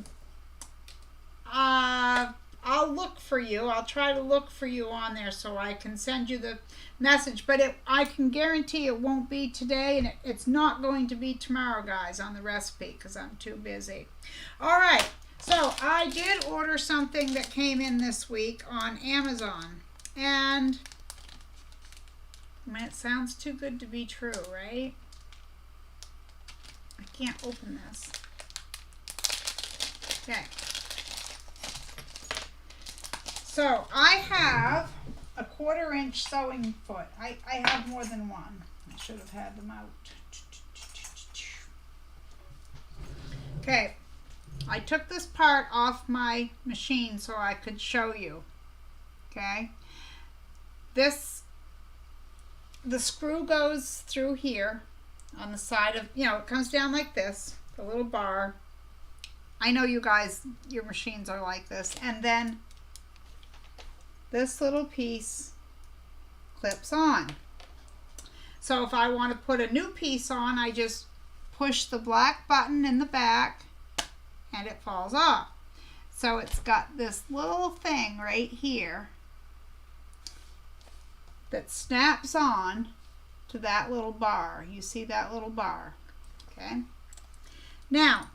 I'll look for you. I'll try to look for you on there so I can send you the message. But I can guarantee it won't be today, and it's not going to be tomorrow, guys, on the recipe, because I'm too busy. All right, so I did order something that came in this week on Amazon. And, I mean, it sounds too good to be true, right? I can't open this. Okay. So I have a 1/4-inch sewing foot. I have more than one. I should have had them out. Okay. I took this part off my machine so I could show you. Okay. The screw goes through here on the side of, you know, it comes down like this, the little bar. I know you guys, your machines are like this. And then this little piece clips on. So if I want to put a new piece on, I just push the black button in the back and it falls off. So it's got this little thing right here that snaps on to that little bar. You see that little bar? Okay. Now,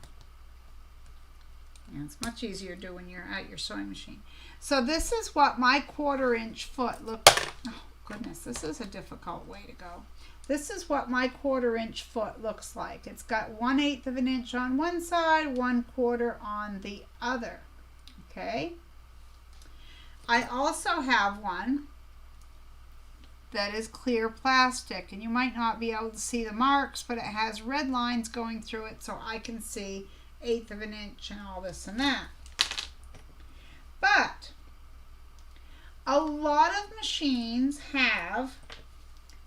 and it's much easier to do when you're at your sewing machine. So this is what my 1/4-inch foot looks. Oh goodness, this is a difficult way to go. This is what my 1/4-inch foot looks like. It's got 1/8 of an inch on one side, 1/4 on the other. Okay. I also have one that is clear plastic, and you might not be able to see the marks, but it has red lines going through it so I can see 1/8 of an inch and all this and that. But a lot of machines have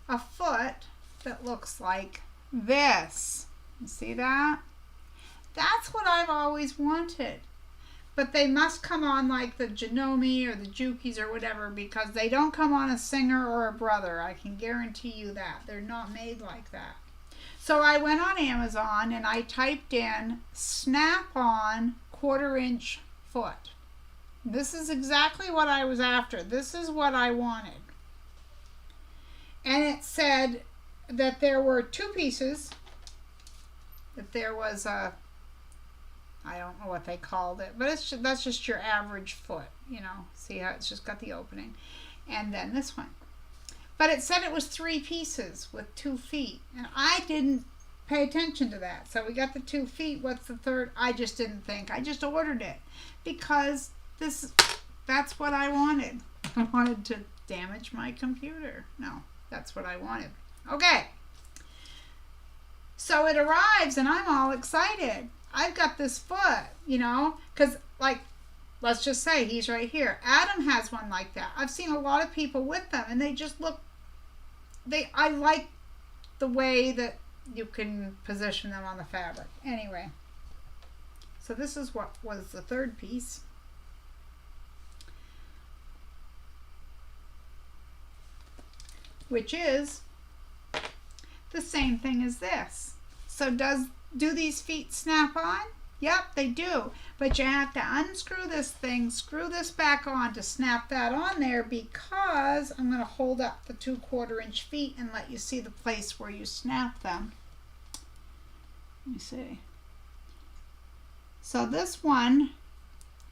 a foot that looks like this. You see that? That's what I've always wanted. But they must come on like the Janome or the Jukis or whatever, because they don't come on a Singer or a Brother. I can guarantee you that. They're not made like that. So I went on Amazon and I typed in snap-on 1/4-inch foot. This is exactly what I was after. This is what I wanted. And it said that there were 2 pieces, that there was a, I don't know what they called it, but that's just your average foot, you know. See how it's just got the opening. And then this one. But it said it was 3 pieces with 2 feet. And I didn't pay attention to that. So we got the 2 feet. What's the third? I just didn't think. I just ordered it because that's what I wanted. I wanted to damage my computer. No, that's what I wanted. Okay. So it arrives and I'm all excited. I've got this foot, you know, because, like, let's just say he's right here. Adam has one like that. I've seen a lot of people with them, and they just look, I like the way that you can position them on the fabric. Anyway, so this is what was the third piece. Which is the same thing as this. So do these feet snap on? Yep, they do. But you have to unscrew this thing, screw this back on to snap that on there, because I'm going to hold up the 2 1/4-inch feet and let you see the place where you snap them. Let me see. So this one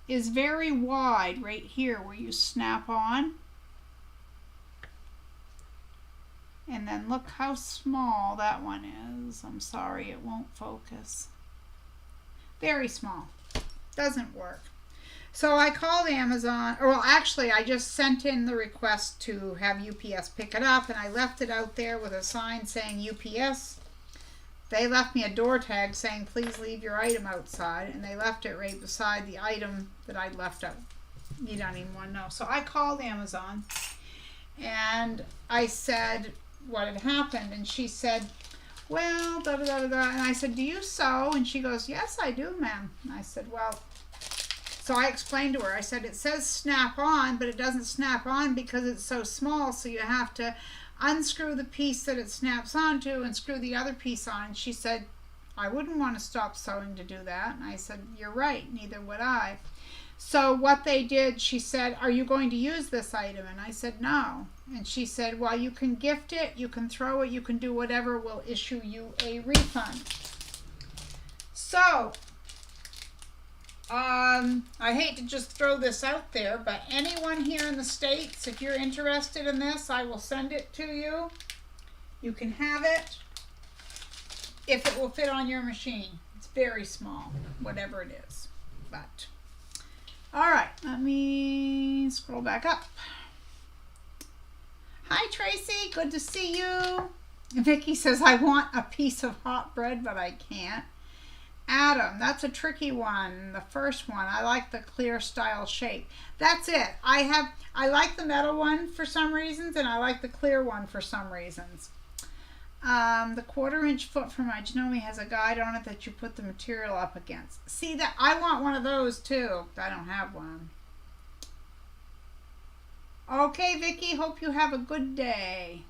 is very wide right here where you snap on. And then look how small that one is. I'm sorry, it won't focus. Very small. Doesn't work. So I called Amazon, or well, actually I just sent in the request to have UPS pick it up, and I left it out there with a sign saying UPS. They left me a door tag saying please leave your item outside, and they left it right beside the item that I'd left out. You don't even want to know. So I called Amazon and I said what had happened, and she said, well, da da da da, and I said, do you sew? And she goes, yes, I do, ma'am. And I said, well, so I explained to her, I said, it says snap on, but it doesn't snap on because it's so small, so you have to unscrew the piece that it snaps onto and screw the other piece on. And she said, I wouldn't want to stop sewing to do that. And I said, you're right, neither would I. So what they did, she said, are you going to use this item? And I said, no. And she said, well, you can gift it, you can throw it, you can do whatever, we'll issue you a refund. So, I hate to just throw this out there, but anyone here in the States, if you're interested in this, I will send it to you. You can have it if it will fit on your machine. It's very small, whatever it is. But, all right, let me scroll back up. Hi, Tracy. Good to see you. Vicky says, I want a piece of hot bread, but I can't. Adam, that's a tricky one. The first one, I like the clear style shape. That's it. I like the metal one for some reasons, and I like the clear one for some reasons. The 1/4-inch foot for my Janome has a guide on it that you put the material up against. See, that I want one of those too. I don't have one. Okay, Vicky, hope you have a good day.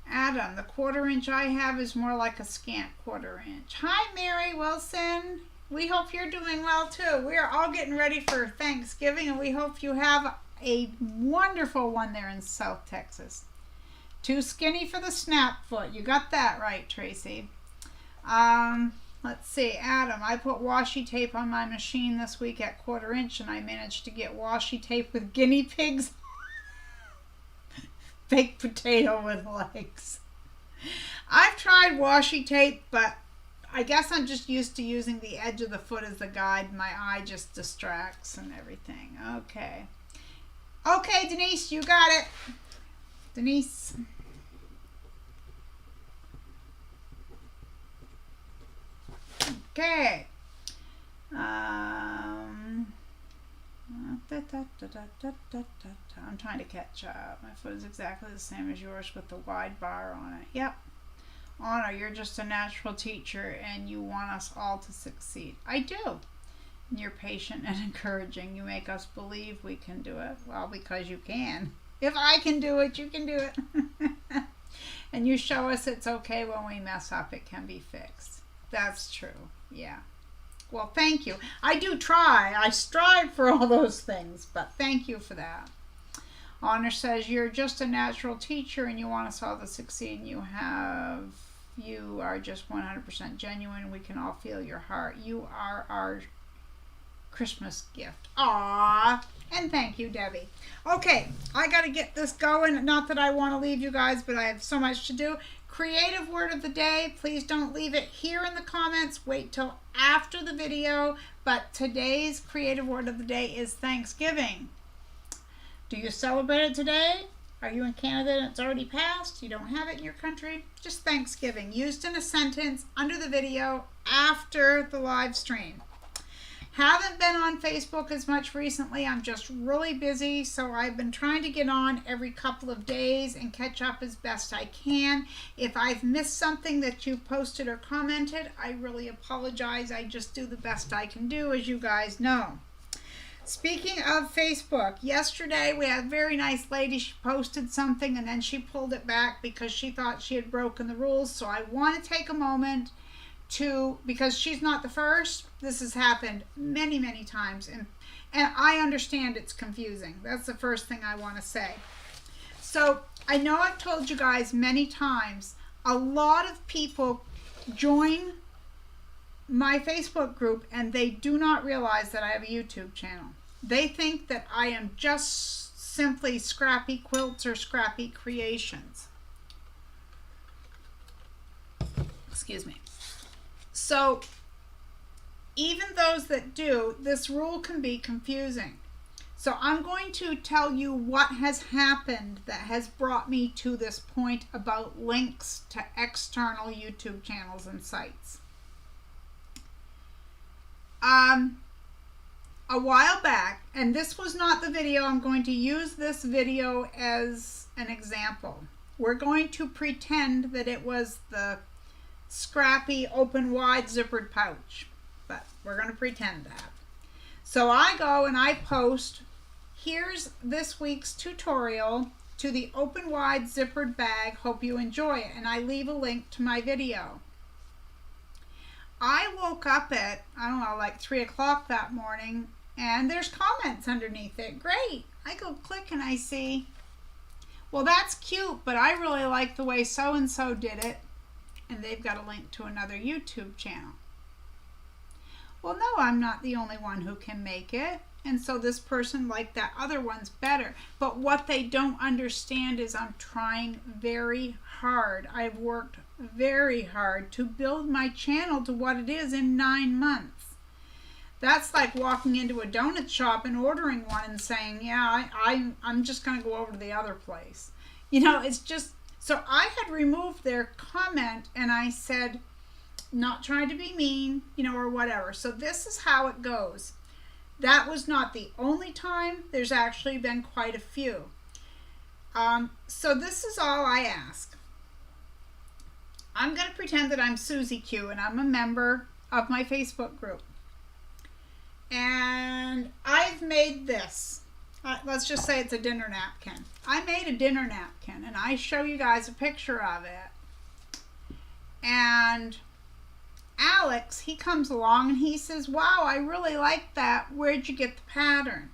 Adam, the 1/4-inch I have is more like a scant 1/4-inch. Hi, Mary Wilson. We hope you're doing well too. We are all getting ready for Thanksgiving, and we hope you have a wonderful one there in South Texas. Too skinny for the snap foot. You got that right, Tracy. Let's see, Adam, I put washi tape on my machine this week at 1/4-inch, and I managed to get washi tape with guinea pigs. Baked potato with legs. I've tried washi tape, but I guess I'm just used to using the edge of the foot as the guide. My eye just distracts and everything. Okay. Okay, Denise, you got it. Denise. Okay. I'm trying to catch up. My foot is exactly the same as yours with the wide bar on it. Yep. Honor, you're just a natural teacher and you want us all to succeed. I do. You're patient and encouraging. You make us believe we can do it. Well, because you can. If I can do it, you can do it. And you show us it's okay when we mess up. It can be fixed. That's true. Yeah. Well, thank you. I do try. I strive for all those things, but thank you for that. Honor says, you're just a natural teacher and you want us all to succeed. And you are just 100% genuine. We can all feel your heart. You are our Christmas gift. Aww. And thank you, Debbie. Okay, I got to get this going. Not that I want to leave you guys, but I have so much to do. Creative word of the day. Please don't leave it here in the comments. Wait till after the video. But today's creative word of the day is Thanksgiving. Do you celebrate it today? Are you in Canada and it's already passed? You don't have it in your country? Just Thanksgiving. Used in a sentence under the video after the live stream. Haven't been on Facebook as much recently. I'm just really busy, so I've been trying to get on every couple of days and catch up as best I can. If I've missed something that you've posted or commented, I really apologize. I just do the best I can do, as you guys know. Speaking of Facebook, yesterday we had a very nice lady. She posted something and then she pulled it back because she thought she had broken the rules. So I want to take a moment because she's not the first. This has happened many, many times, and I understand it's confusing. That's the first thing I want to say. So I know I've told you guys many times, a lot of people join my Facebook group and they do not realize that I have a YouTube channel. They think that I am just simply Scrappy Quilts or Scrappy Creations. Excuse me. So even those that do, this rule can be confusing. So I'm going to tell you what has happened that has brought me to this point about links to external YouTube channels and sites. A while back, and this was not the video, I'm going to use this video as an example. We're going to pretend that it was the Scrappy open wide zippered pouch, but we're going to pretend that. So I go and I post, here's this week's tutorial to the open wide zippered bag, hope you enjoy it, and I leave a link to my video. I woke up at, I don't know, like 3 o'clock that morning, and there's comments underneath it. Great. I go click and I see, well, that's cute, but I really like the way so-and-so did it, and they've got a link to another YouTube channel. Well, no, I'm not the only one who can make it, and so this person liked that other one's better. But what they don't understand is I'm trying very hard. I've worked very hard to build my channel to what it is in 9 months. That's like walking into a donut shop and ordering one and saying, yeah, I'm just going to go over to the other place. You know, it's just, so I had removed their comment and I said, not trying to be mean, you know, or whatever. So this is how it goes. That was not the only time. There's actually been quite a few. So this is all I ask. I'm going to pretend that I'm Susie Q and I'm a member of my Facebook group. And I've made this. Let's just say it's a dinner napkin. I made a dinner napkin and I show you guys a picture of it. And Alex, he comes along and he says, wow, I really like that. Where'd you get the pattern?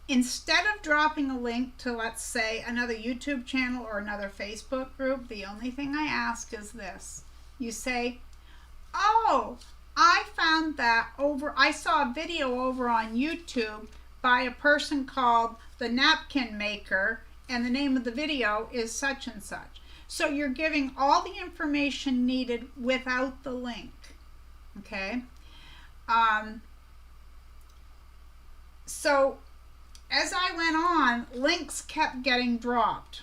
Instead of dropping a link to, let's say, another YouTube channel or another Facebook group, the only thing I ask is this. You say, oh, I found that I saw a video over on YouTube by a person called The Napkin Maker, and the name of the video is such and such. So you're giving all the information needed without the link, okay? So as I went on, links kept getting dropped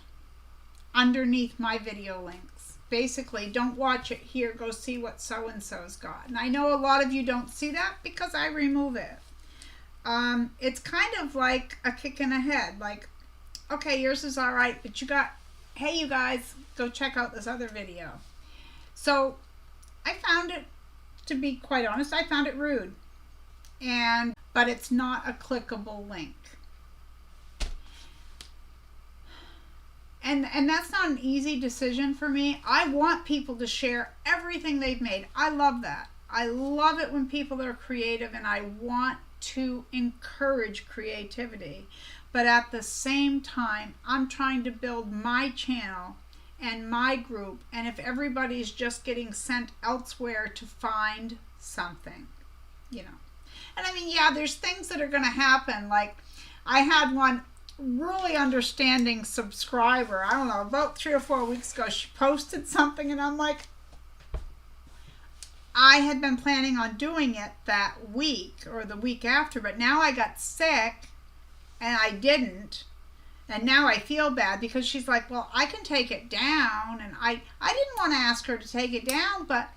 underneath my video links. Basically, don't watch it here, go see what so-and-so's got. And I know a lot of you don't see that because I remove it. It's kind of like a kick in the head, like, okay, yours is all right, but you got, hey, you guys, go check out this other video. So I found it, to be quite honest, I found it rude. But it's not a clickable link. And that's not an easy decision for me. I want people to share everything they've made. I love that. I love it when people are creative, and I want to encourage creativity. But at the same time, I'm trying to build my channel and my group, and if everybody's just getting sent elsewhere to find something, you know. And I mean, yeah, there's things that are going to happen. Like, I had one really understanding subscriber, I don't know, about 3 or 4 weeks ago. She posted something and I'm like, I had been planning on doing it that week or the week after, but now I got sick and I didn't. And now I feel bad because she's like, well, I can take it down. And I didn't want to ask her to take it down, but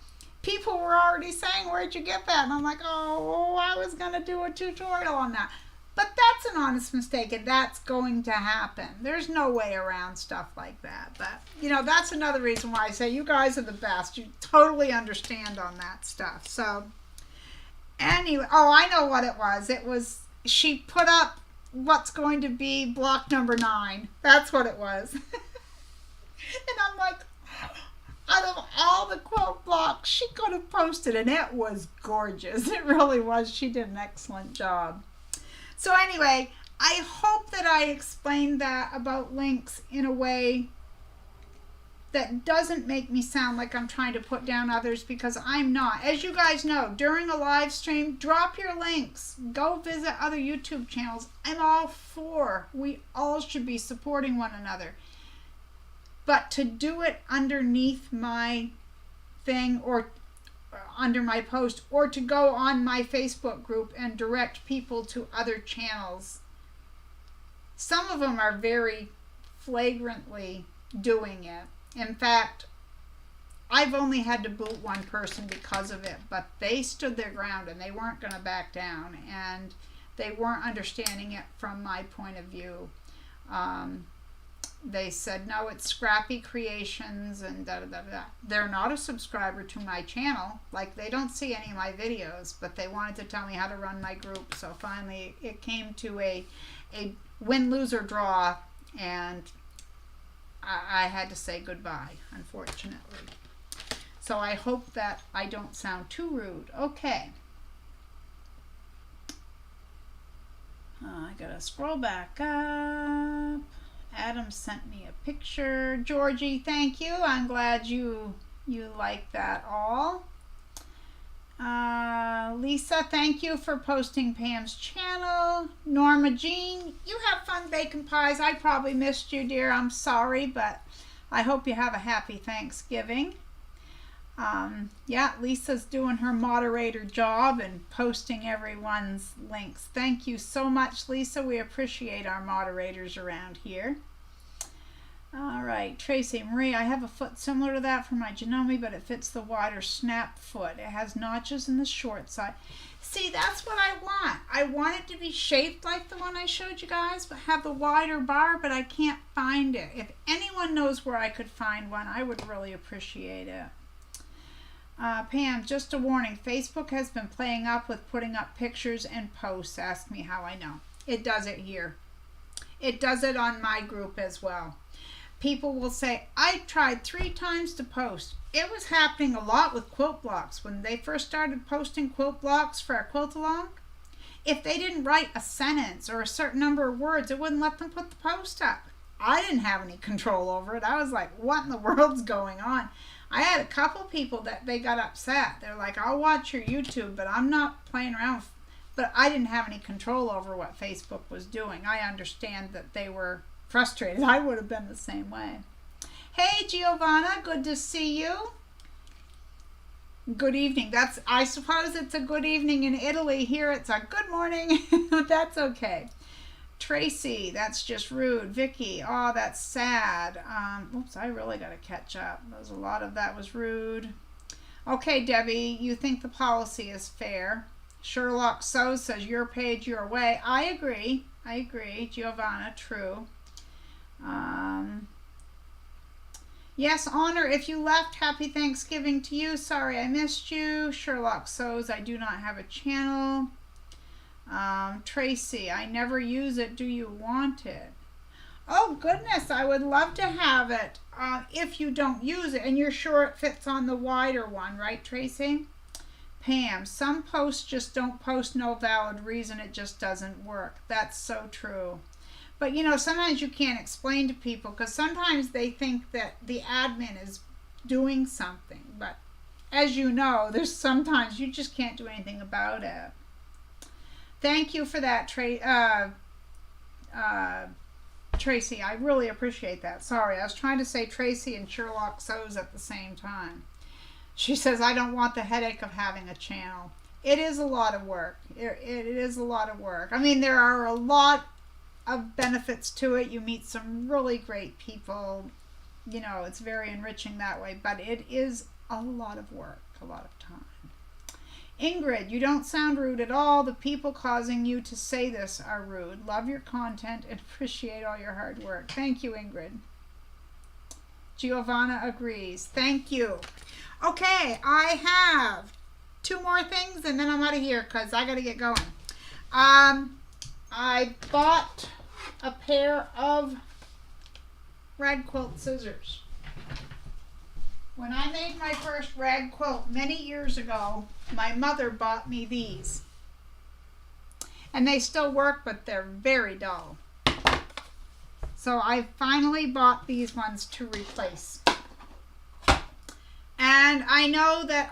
people were already saying, where'd you get that? And I'm like, oh, I was going to do a tutorial on that. But that's an honest mistake, and that's going to happen. There's no way around stuff like that. But, you know, that's another reason why I say you guys are the best. You totally understand on that stuff. So, anyway, oh, I know what it was. It was, she put up what's going to be block number 9. That's what it was. And I'm like, out of all the quilt blocks, she could have posted, and it was gorgeous. It really was. She did an excellent job. So anyway, I hope that I explained that about links in a way that doesn't make me sound like I'm trying to put down others, because I'm not. As you guys know, during a live stream, drop your links. Go visit other YouTube channels. I'm all for. We all should be supporting one another. But to do it underneath my thing or under my post, or to go on my Facebook group and direct people to other channels, some of them are very flagrantly doing it. In fact, I've only had to boot one person because of it, but they stood their ground and they weren't going to back down, and they weren't understanding it from my point of view. They said, no, it's Scrappy Creations and da-da-da-da. They're not a subscriber to my channel. Like, they don't see any of my videos, but they wanted to tell me how to run my group. So finally it came to a win, lose, or draw, and I had to say goodbye, unfortunately. So I hope that I don't sound too rude. Okay. I gotta scroll back up. Adam sent me a picture. Georgie, thank you. I'm glad you like that all. Lisa, thank you for posting Pam's channel. Norma Jean, you have fun baking pies. I probably missed you, dear. I'm sorry, but I hope you have a happy Thanksgiving. Yeah, Lisa's doing her moderator job and posting everyone's links. Thank you so much, Lisa. We appreciate our moderators around here. All right, Tracy Marie, I have a foot similar to that for my Janome, but it fits the wider snap foot. It has notches in the short side. See, that's what I want. I want it to be shaped like the one I showed you guys, but have the wider bar, but I can't find it. If anyone knows where I could find one, I would really appreciate it. Pam, just a warning, Facebook has been playing up with putting up pictures and posts. Ask me how I know. It does it here. It does it on my group as well. People will say, I tried 3 times to post. It was happening a lot with quilt blocks. When they first started posting quilt blocks for our quilt along, if they didn't write a sentence or a certain number of words, it wouldn't let them put the post up. I didn't have any control over it. I was like, what in the world's going on? I had a couple people that they got upset. They're like, I'll watch your YouTube, but I'm not playing around. But I didn't have any control over what Facebook was doing. I understand that they were frustrated. I would have been the same way. Hey, Giovanna, good to see you. Good evening. I suppose it's a good evening in Italy. Here it's a good morning. That's okay. Tracy, that's just rude. Vicky, oh, that's sad. Oops, I really got to catch up. There's a lot of that was rude. Okay, Debbie, you think the policy is fair. Sherlock Sews says your page, your way. I agree. I agree. Giovanna, true. Yes, Honor, if you left, happy Thanksgiving to you. Sorry I missed you. Sherlock Sews, I do not have a channel. Tracy, I never use it. Do you want it? Oh, goodness, I would love to have it if you don't use it. And you're sure it fits on the wider one, right, Tracy? Pam, some posts just don't post, no valid reason. It just doesn't work. That's so true. But, you know, sometimes you can't explain to people because sometimes they think that the admin is doing something. But as you know, there's sometimes you just can't do anything about it. Thank you for that, Tracy. I really appreciate that. Sorry, I was trying to say Tracy and Sherlock Sews at the same time. She says, I don't want the headache of having a channel. It is a lot of work. It is a lot of work. I mean, there are a lot of benefits to it. You meet some really great people. You know, it's very enriching that way. But it is a lot of work, a lot of time. Ingrid, you don't sound rude at all. The people causing you to say this are rude. Love your content and appreciate all your hard work. Thank you, Ingrid. Giovanna agrees. Thank you. Okay, I have 2 more things and then I'm out of here because I got to get going. I bought a pair of rag quilt scissors. When I made my first rag quilt many years ago, my mother bought me these. And they still work, but they're very dull. So I finally bought these ones to replace. And I know that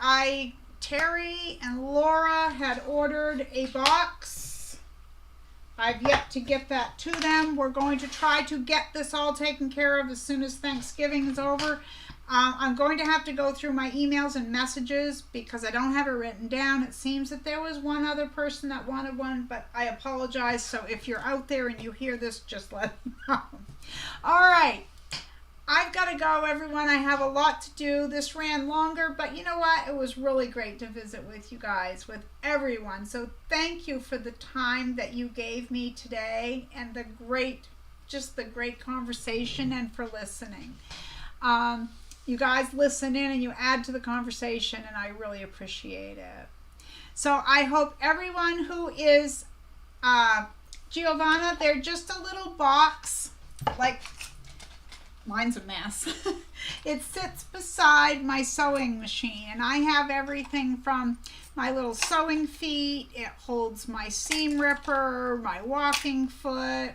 Terry and Laura had ordered a box. I've yet to get that to them. We're going to try to get this all taken care of as soon as Thanksgiving is over. I'm going to have to go through my emails and messages because I don't have it written down. It seems that there was one other person that wanted one, but I apologize. So if you're out there and you hear this, just let me know. All right. I've got to go, everyone. I have a lot to do. This ran longer, but you know what? It was really great to visit with you guys, with everyone. So thank you for the time that you gave me today and the great conversation and for listening. You guys listen in and you add to the conversation, and I really appreciate it. So I hope everyone who is Giovanna, they're just a little box, like mine's a mess. It sits beside my sewing machine, and I have everything from my little sewing feet. It holds my seam ripper, my walking foot,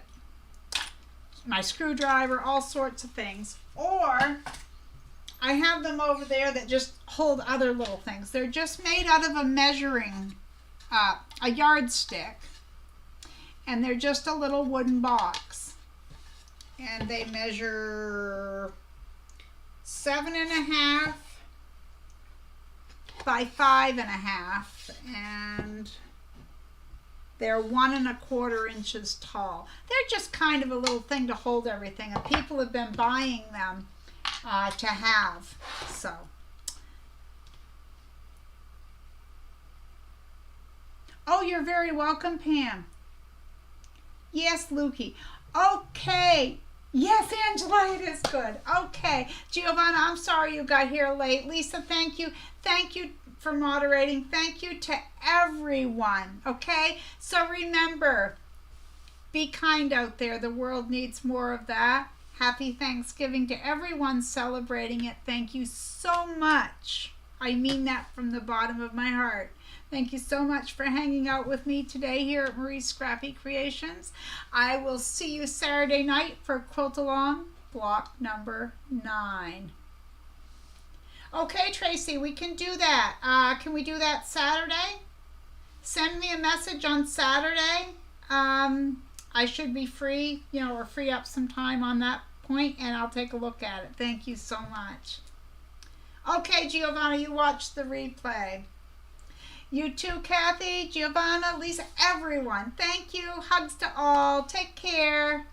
my screwdriver, all sorts of things. Or I have them over there that just hold other little things. They're just made out of a measuring, a yardstick. And they're just a little wooden box. And they measure 7.5 by 5.5. And they're 1 1/4 inches tall. They're just kind of a little thing to hold everything. And people have been buying them to have. So oh, you're very welcome, Pam. Yes, Lukey. Okay. Yes, Angela, it is good. Okay. Giovanna, I'm sorry you got here late. Lisa, thank you. Thank you for moderating. Thank you to everyone. Okay? So remember, be kind out there. The world needs more of that. Happy Thanksgiving to everyone celebrating it. Thank you so much. I mean that from the bottom of my heart. Thank you so much for hanging out with me today here at Marie's Scrappy Creations. I will see you Saturday night for Quilt Along, block number 9. Okay, Tracy, we can do that. Can we do that Saturday? Send me a message on Saturday. I should be free, or free up some time on that point, and I'll take a look at it. Thank you so much. Okay, Giovanna, you watch the replay. You too, Kathy, Giovanna, Lisa, everyone. Thank you. Hugs to all. Take care.